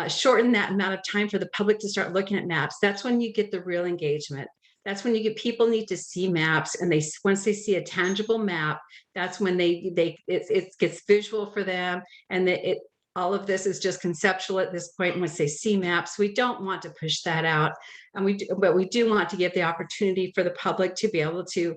shorten that amount of time for the public to start looking at maps. That's when you get the real engagement. That's when you get people need to see maps, and once they see a tangible map, that's when it gets visual for them, and all of this is just conceptual at this point. Once they see maps, we don't want to push that out, but we do want to give the opportunity for the public to be able to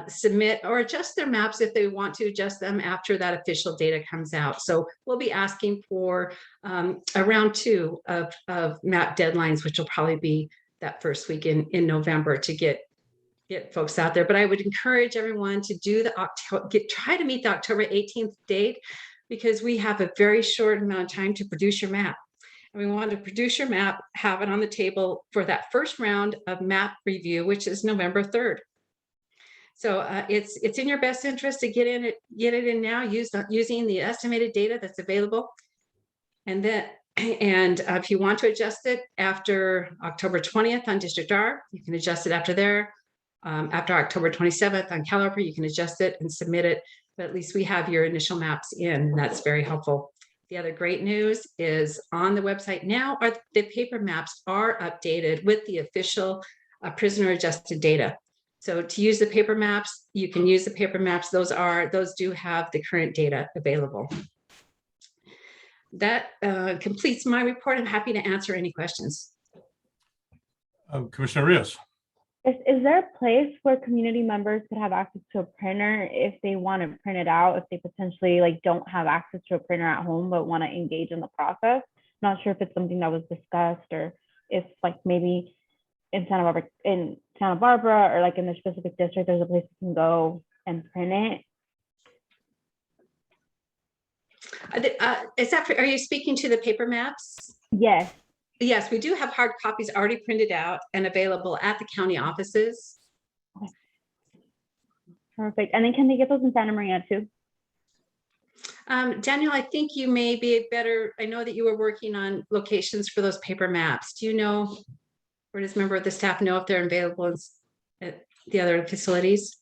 submit or adjust their maps if they want to adjust them after that official data comes out. So we'll be asking for a round 2 of map deadlines, which will probably be that first week in November to get folks out there. But I would encourage everyone to do try to meet the October 18th date, because we have a very short amount of time to produce your map. And we want to produce your map, have it on the table for that first round of map review, which is November 3rd. So it's in your best interest to get it in now, using the estimated data that's available. And if you want to adjust it after October 20th on District R, you can adjust it after there. After October 27th on Caliper, you can adjust it and submit it. But at least we have your initial maps in, and that's very helpful. The other great news is on the website now, the paper maps are updated with the official prisoner adjusted data. So to use the paper maps, you can use the paper maps. Those do have the current data available. That completes my report. I'm happy to answer any questions. Commissioner Rios. Is there a place where community members could have access to a printer if they want to print it out, if they potentially don't have access to a printer at home but want to engage in the process? Not sure if it's something that was discussed, or if maybe in Santa Barbara or in the specific district, there's a place you can go and print it. Are you speaking to the paper maps? Yes. Yes, we do have hard copies already printed out and available at the county offices. Okay. Perfect. And then can they get those in Santa Maria too? Daniel, I think you may be I know that you were working on locations for those paper maps. Do you know, or does a member of the staff know if they're available at the other facilities?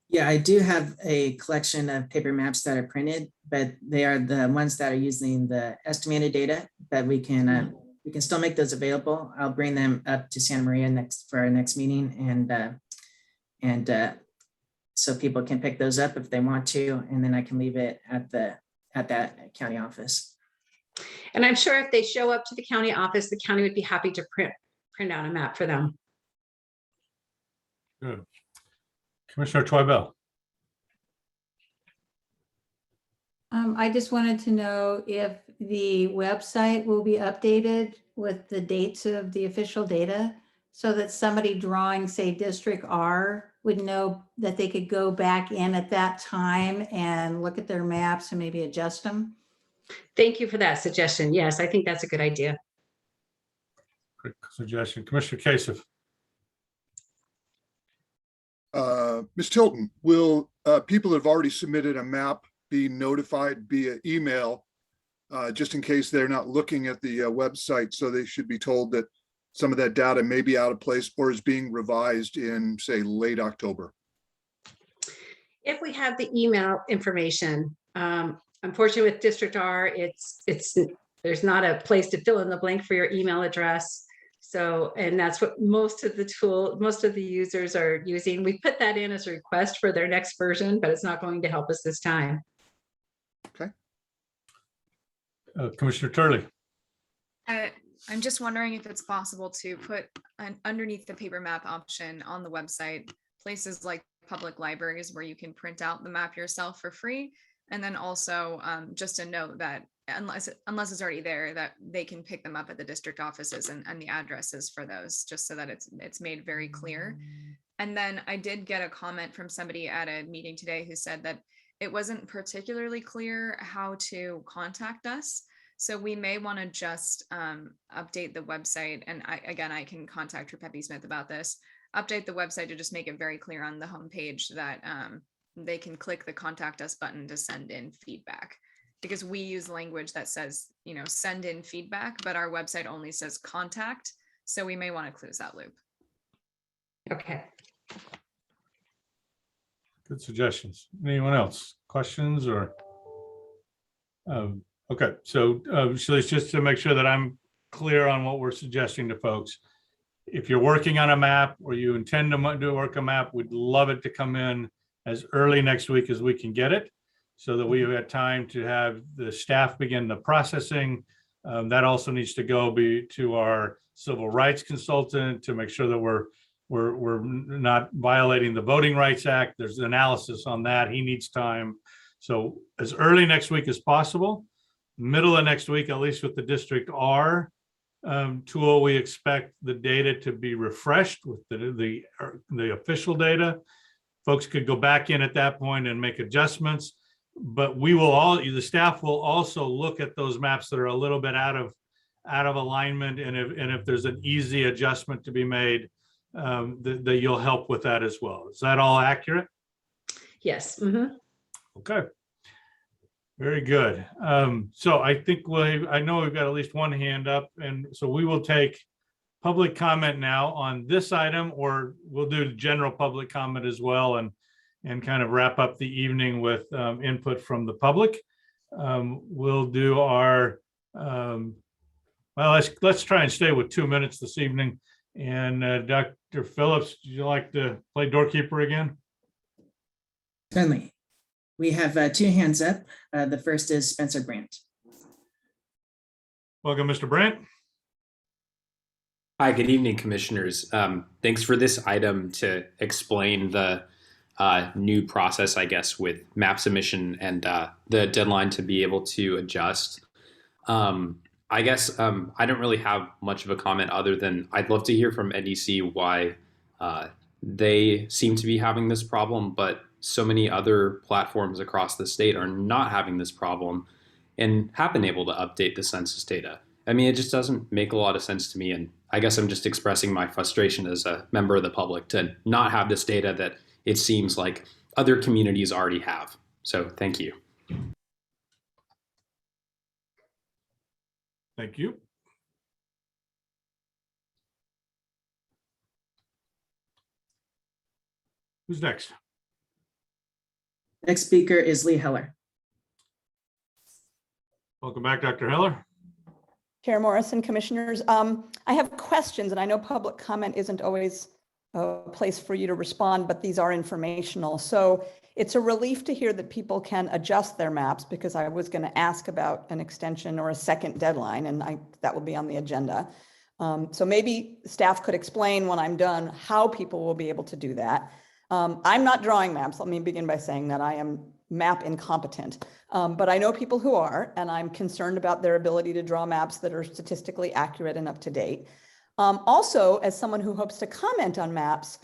Yeah, I do have a collection of paper maps that are printed, but they are the ones that are using the estimated data, but we can still make those available. I'll bring them up to Santa Maria for our next meeting, and so people can pick those up if they want to, and then I can leave it at that county office. And I'm sure if they show up to the county office, the county would be happy to print out a map for them. Good. Commissioner Twibell. I just wanted to know if the website will be updated with the dates of the official data, so that somebody drawing, say, District R would know that they could go back in at that time and look at their maps and maybe adjust them. Thank you for that suggestion. Yes, I think that's a good idea. Good suggestion. Commissioner Kasich. Ms. Tilton, will people that have already submitted a map be notified via email, just in case they're not looking at the website? So they should be told that some of that data may be out of place or is being revised in, say, late October. If we have the email information, unfortunately with District R, there's not a place to fill in the blank for your email address. So, and that's what most of the users are using. We put that in as a request for their next version, but it's not going to help us this time. Okay. Commissioner Turley. I'm just wondering if it's possible to put underneath the paper map option on the website, places like public libraries where you can print out the map yourself for free. And then also just a note that unless it's already there, that they can pick them up at the district offices and the addresses for those, just so that it's made very clear. And then I did get a comment from somebody at a meeting today who said that it wasn't particularly clear how to contact us. So we may want to just update the website. And I can contact Pepe Smith about this. Update the website to just make it very clear on the homepage that they can click the contact us button to send in feedback. Because we use language that says, send in feedback, but our website only says contact. So we may want to close that loop. Okay. Good suggestions. Anyone else? Questions or? Okay, so Shalice, just to make sure that I'm clear on what we're suggesting to folks. If you're working on a map or you intend to do work a map, we'd love it to come in as early next week as we can get it, so that we've got time to have the staff begin the processing. That also needs to go to our civil rights consultant to make sure that we're not violating the Voting Rights Act. There's analysis on that. He needs time. So as early next week as possible. Middle of next week, at least with the District R tool, we expect the data to be refreshed with the official data. Folks could go back in at that point and make adjustments, but the staff will also look at those maps that are a little bit out of alignment, and if there's an easy adjustment to be made, that you'll help with that as well. Is that all accurate? Yes. Okay. Very good. So I think I know we've got at least one hand up, and so we will take public comment now on this item, or we'll do general public comment as well, and kind of wrap up the evening with input from the public. We'll do our well, let's try and stay with 2 minutes this evening. And Dr. Phillips, would you like to play doorkeeper again? Certainly. We have two hands up. The first is Spencer Brandt. Welcome, Mr. Brandt. Hi, good evening, commissioners. Thanks for this item to explain the new process, I guess, with map submission and the deadline to be able to adjust. I guess I don't really have much of a comment other than I'd love to hear from NDC why they seem to be having this problem, but so many other platforms across the state are not having this problem and have been able to update the census data. I mean, it just doesn't make a lot of sense to me. And I guess I'm just expressing my frustration as a member of the public to not have this data that it seems like other communities already have. So thank you. Thank you. Who's next? Next speaker is Lee Heller. Welcome back, Dr. Heller. Chair Morrison, commissioners, I have questions, and I know public comment isn't always a place for you to respond, but these are informational. So it's a relief to hear that people can adjust their maps, because I was going to ask about an extension or a second deadline, and that will be on the agenda. So maybe staff could explain when I'm done how people will be able to do that. I'm not drawing maps. Let me begin by saying that I am map incompetent, but I know people who are, and I'm concerned about their ability to draw maps that are statistically accurate and up to date. Also, as someone who hopes to comment on maps,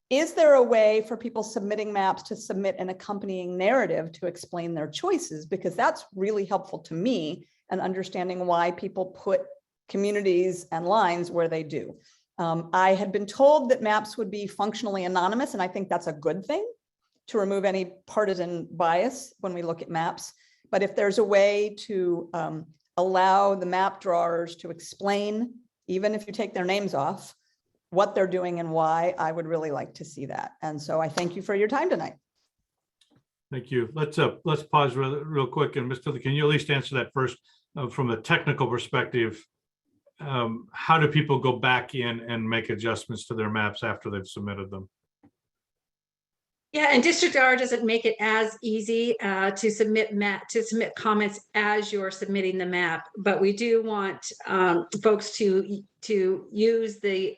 is there a way for people submitting maps to submit an accompanying narrative to explain their choices? Because that's really helpful to me and understanding why people put communities and lines where they do. I had been told that maps would be functionally anonymous, and I think that's a good thing to remove any partisan bias when we look at maps. But if there's a way to allow the map drawers to explain, even if you take their names off, what they're doing and why, I would really like to see that. And so I thank you for your time tonight. Thank you. Let's pause real quick. And Mr. Can you at least answer that first from a technical perspective? How do people go back in and make adjustments to their maps after they've submitted them? Yeah, and District R doesn't make it as easy to submit comments as you're submitting the map, but we do want folks to use the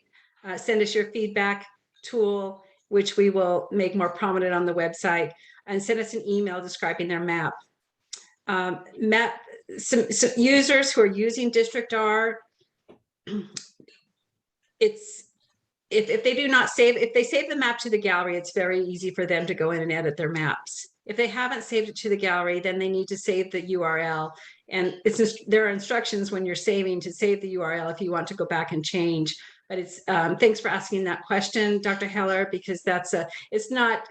send us your feedback tool, which we will make more prominent on the website, and send us an email describing their map. Some users who are using District R, if they do not save, if they save the map to the gallery, it's very easy for them to go in and edit their maps. If they haven't saved it to the gallery, then they need to save the URL. And it's just, there are instructions when you're saving to save the URL if you want to go back and change. But it's thanks for asking that question, Dr. Heller, because that's it's not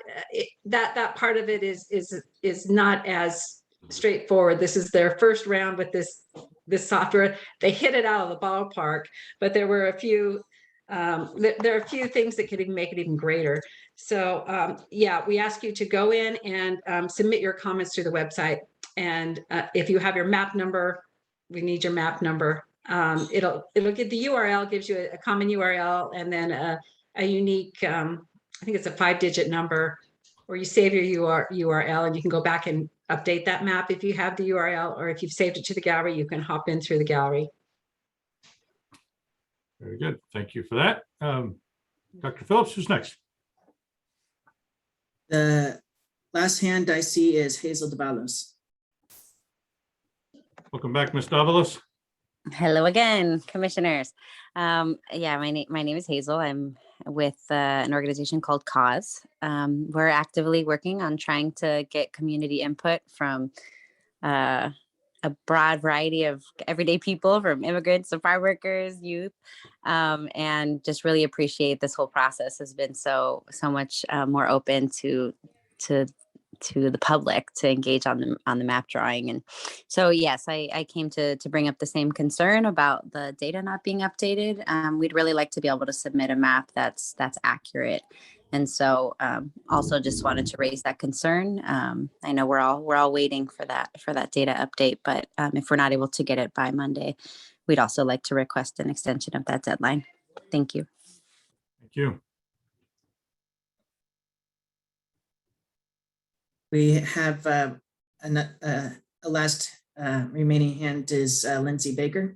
that part of it is not as straightforward. This is their first round with this software. They hit it out of the ballpark, but there were a few There are a few things that could even make it even greater. So yeah, we ask you to go in and submit your comments through the website. And if you have your map number, we need your map number. It'll get the URL, gives you a common URL, and then a unique, I think it's a 5-digit number, or you save your URL and you can go back and update that map if you have the URL, or if you've saved it to the gallery, you can hop in through the gallery. Very good. Thank you for that. Dr. Phillips, who's next? The last hand I see is Hazel Devalus. Welcome back, Ms. Dybalas. Hello again, commissioners. Yeah, my name is Hazel. I'm with an organization called Cause. We're actively working on trying to get community input from a broad variety of everyday people, from immigrants to farm workers, youth, and just really appreciate this whole process has been so much more open to the public to engage on the map drawing. And so yes, I came to bring up the same concern about the data not being updated. We'd really like to be able to submit a map that's accurate. And so also just wanted to raise that concern. I know we're all waiting for that data update, but if we're not able to get it by Monday, we'd also like to request an extension of that deadline. Thank you. Thank you. We have a last remaining hand is Lindsay Baker.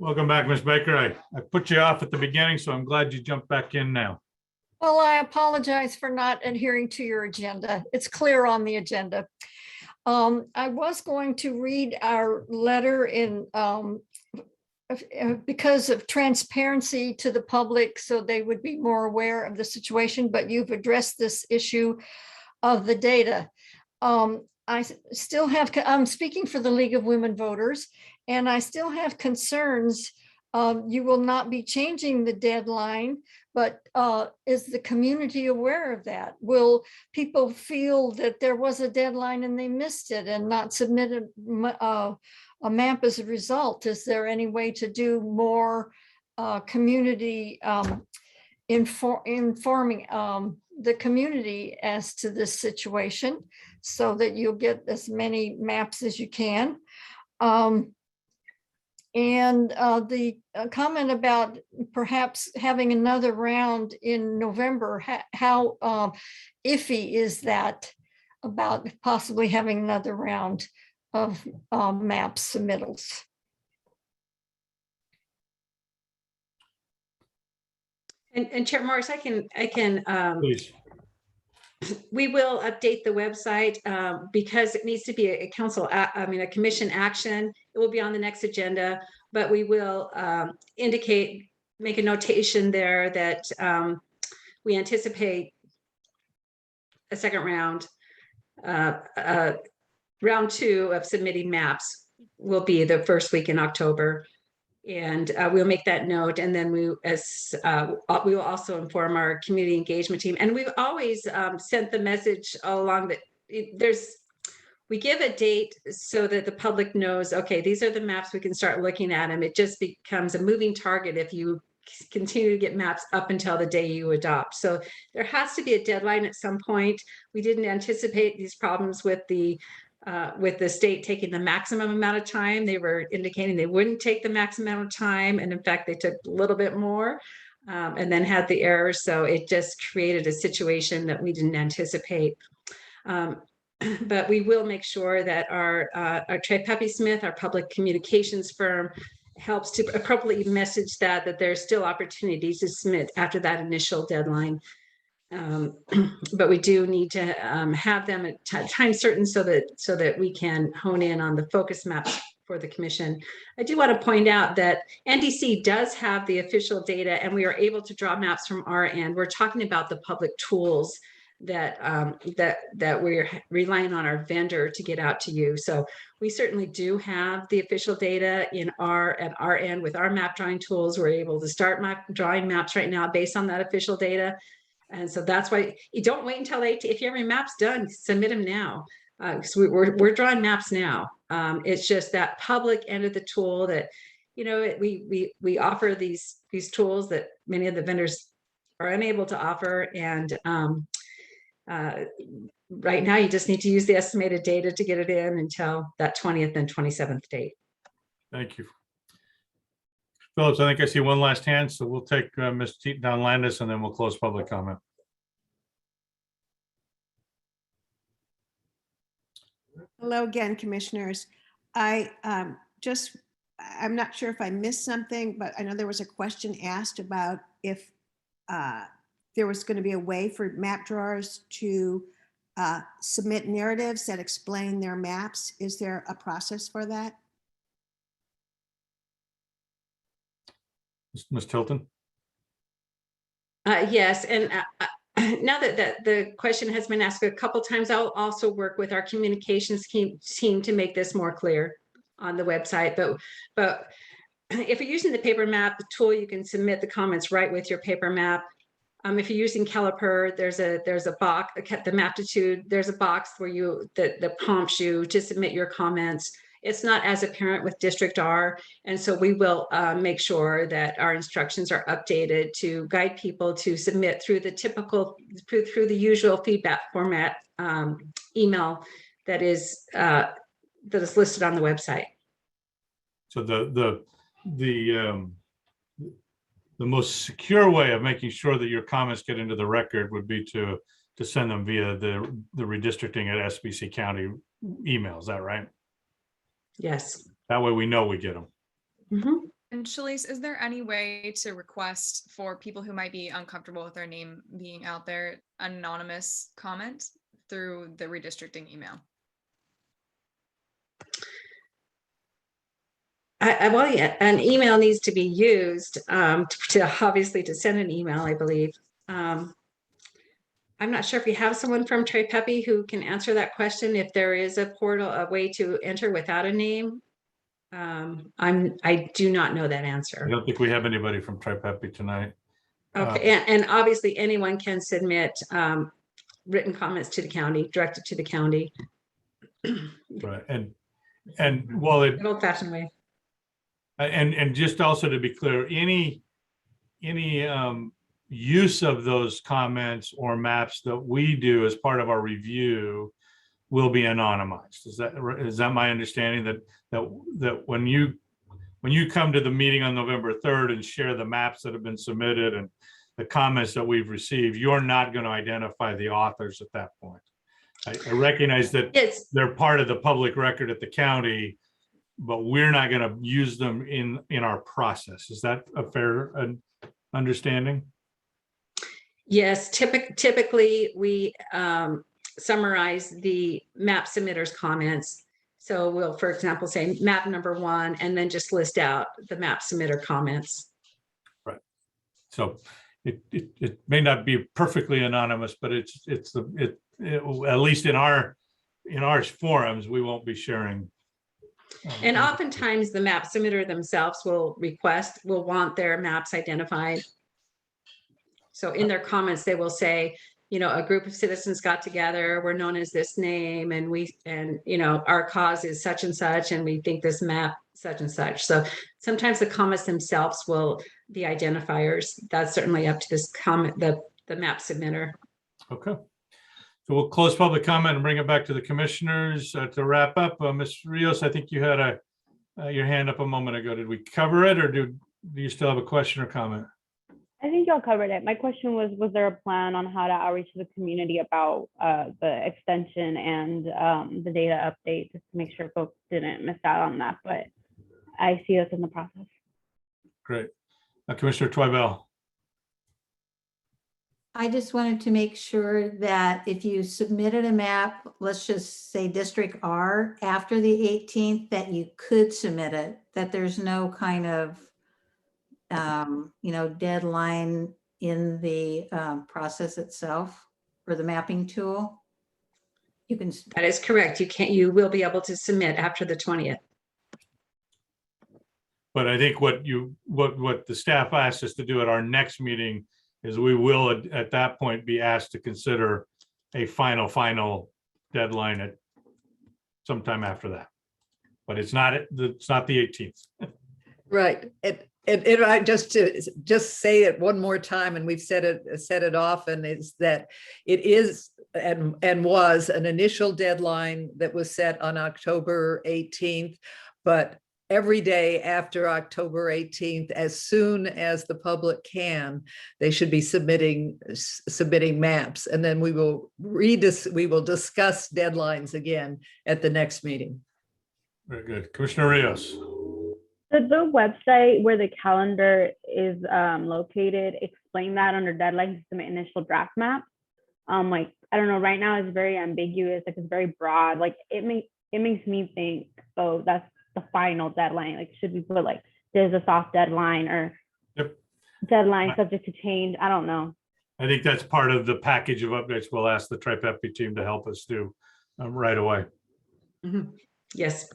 Welcome back, Ms. Baker. I put you off at the beginning, so I'm glad you jumped back in now. Well, I apologize for not adhering to your agenda. It's clear on the agenda. I was going to read our letter in because of transparency to the public, so they would be more aware of the situation, but you've addressed this issue of the data. I still have, I'm speaking for the League of Women Voters, and I still have concerns. You will not be changing the deadline, but is the community aware of that? Will people feel that there was a deadline and they missed it and not submitted a map as a result? Is there any way to do more community informing the community as to this situation so that you'll get as many maps as you can? And the comment about perhaps having another round in November, how iffy is that about possibly having another round of map submittals? And Chair Morris, I can Please. We will update the website because it needs to be a commission action. It will be on the next agenda, but we will make a notation there that we anticipate a second round. Round 2 of submitting maps will be the first week in October. And we'll make that note, and then we will also inform our community engagement team. And we've always sent the message along that we give a date so that the public knows, okay, these are the maps, we can start looking at them. It just becomes a moving target if you continue to get maps up until the day you adopt. So there has to be a deadline at some point. We didn't anticipate these problems with the state taking the maximum amount of time. They were indicating they wouldn't take the maximum amount of time. And in fact, they took a little bit more and then had the errors. So it just created a situation that we didn't anticipate. But we will make sure that our Trey Pepe Smith, our public communications firm, helps to appropriately message that there's still opportunities to submit after that initial deadline. But we do need to have them at time certain so that we can hone in on the focus maps for the commission. I do want to point out that NDC does have the official data, and we are able to draw maps from our end. We're talking about the public tools that we're relying on our vendor to get out to you. So we certainly do have the official data at our end with our map drawing tools. We're able to start drawing maps right now based on that official data. And so that's why you don't wait until if you have your maps done, submit them now. So we're drawing maps now. It's just that public end of the tool that, we offer these tools that many of the vendors are unable to offer. And right now you just need to use the estimated data to get it in until that 20th and 27th date. Thank you. Phillips, I think I see one last hand, so we'll take Ms. Down-Landis and then we'll close public comment. Hello again, commissioners. I'm not sure if I missed something, but I know there was a question asked about if there was going to be a way for map drawers to submit narratives that explain their maps. Is there a process for that? Ms. Tilton? Yes, and now that the question has been asked a couple times, I'll also work with our communications team to make this more clear on the website. But if you're using the paper map tool, you can submit the comments right with your paper map. If you're using Caliper, there's a box, the Maptitude, there's a box where that prompts you to submit your comments. It's not as apparent with District R. And so we will make sure that our instructions are updated to guide people to submit through the usual feedback format email that is listed on the website. So the most secure way of making sure that your comments get into the record would be to send them via the redistricting at SBC County email. Is that right? Yes. That way we know we get them. Mm-hmm. And Shalise, is there any way to request for people who might be uncomfortable with their name being out there, anonymous comment through the redistricting email? Well, yeah, an email needs to be used to send an email, I believe. I'm not sure if you have someone from Trey Pepe who can answer that question. If there is a portal, a way to enter without a name, I do not know that answer. I don't think we have anybody from Trey Pepe tonight. Okay, and obviously anyone can submit written comments to the county, directed to the county. Right, and while it old-fashioned way. And just also to be clear, any use of those comments or maps that we do as part of our review will be anonymized. Is that my understanding, that when you come to the meeting on November 3rd and share the maps that have been submitted and the comments that we've received, you're not going to identify the authors at that point. I recognize that they're part of the public record at the county, but we're not going to use them in our process. Is that a fair understanding? Yes, typically we summarize the map submitters comments. So we'll, for example, say map number 1, and then just list out the map submitter comments. Right. So it may not be perfectly anonymous, but it at least in our forums, we won't be sharing. And oftentimes the map submitter themselves will want their maps identified. So in their comments, they will say, a group of citizens got together, we're known as this name, and our cause is such and such, and we think this map such and such. So sometimes the comments themselves will be identifiers. That's certainly up to this comment, the map submitter. Okay. So we'll close public comment and bring it back to the commissioners to wrap up. Ms. Rios, I think you had your hand up a moment ago. Did we cover it, or do you still have a question or comment? I think y'all covered it. My question was there a plan on how to outreach to the community about the extension and the data update, just to make sure folks didn't miss out on that, but I see us in the process. Great. Commissioner Twibell. I just wanted to make sure that if you submitted a map, let's just say District R after the 18th, that you could submit it, that there's no kind of deadline in the process itself for the mapping tool. You can. That is correct. You will be able to submit after the 20th. But I think what the staff asked us to do at our next meeting is we will at that point be asked to consider a final deadline at sometime after that. But it's not the 18th. Right. And I just to say it one more time, and we've said it often, is that it is and was an initial deadline that was set on October 18th, but every day after October 18th, as soon as the public can, they should be submitting maps, and then we will discuss deadlines again at the next meeting. Very good. Commissioner Rios. Does the website where the calendar is located explain that under deadline to submit initial draft map? Like, I don't know, right now it's very ambiguous, like it's very broad. Like it makes me think, oh, that's the final deadline. Like, should we put like there's a soft deadline or deadline subject to change? I don't know. I think that's part of the package of updates we'll ask the Tri-Pepe team to help us do right away. Yes.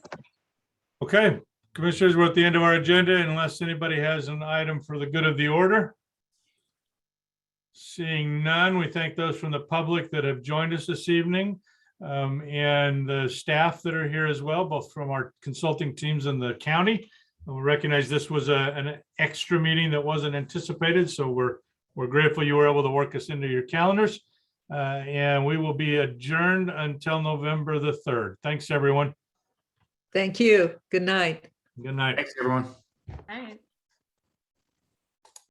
Okay, commissioners, we're at the end of our agenda unless anybody has an item for the good of the order. Seeing none, we thank those from the public that have joined us this evening and the staff that are here as well, both from our consulting teams and the county. We recognize this was an extra meeting that wasn't anticipated, so we're grateful you were able to work us into your calendars. And we will be adjourned until November the 3rd. Thanks, everyone. Thank you. Good night. Good night. Thanks, everyone. All right.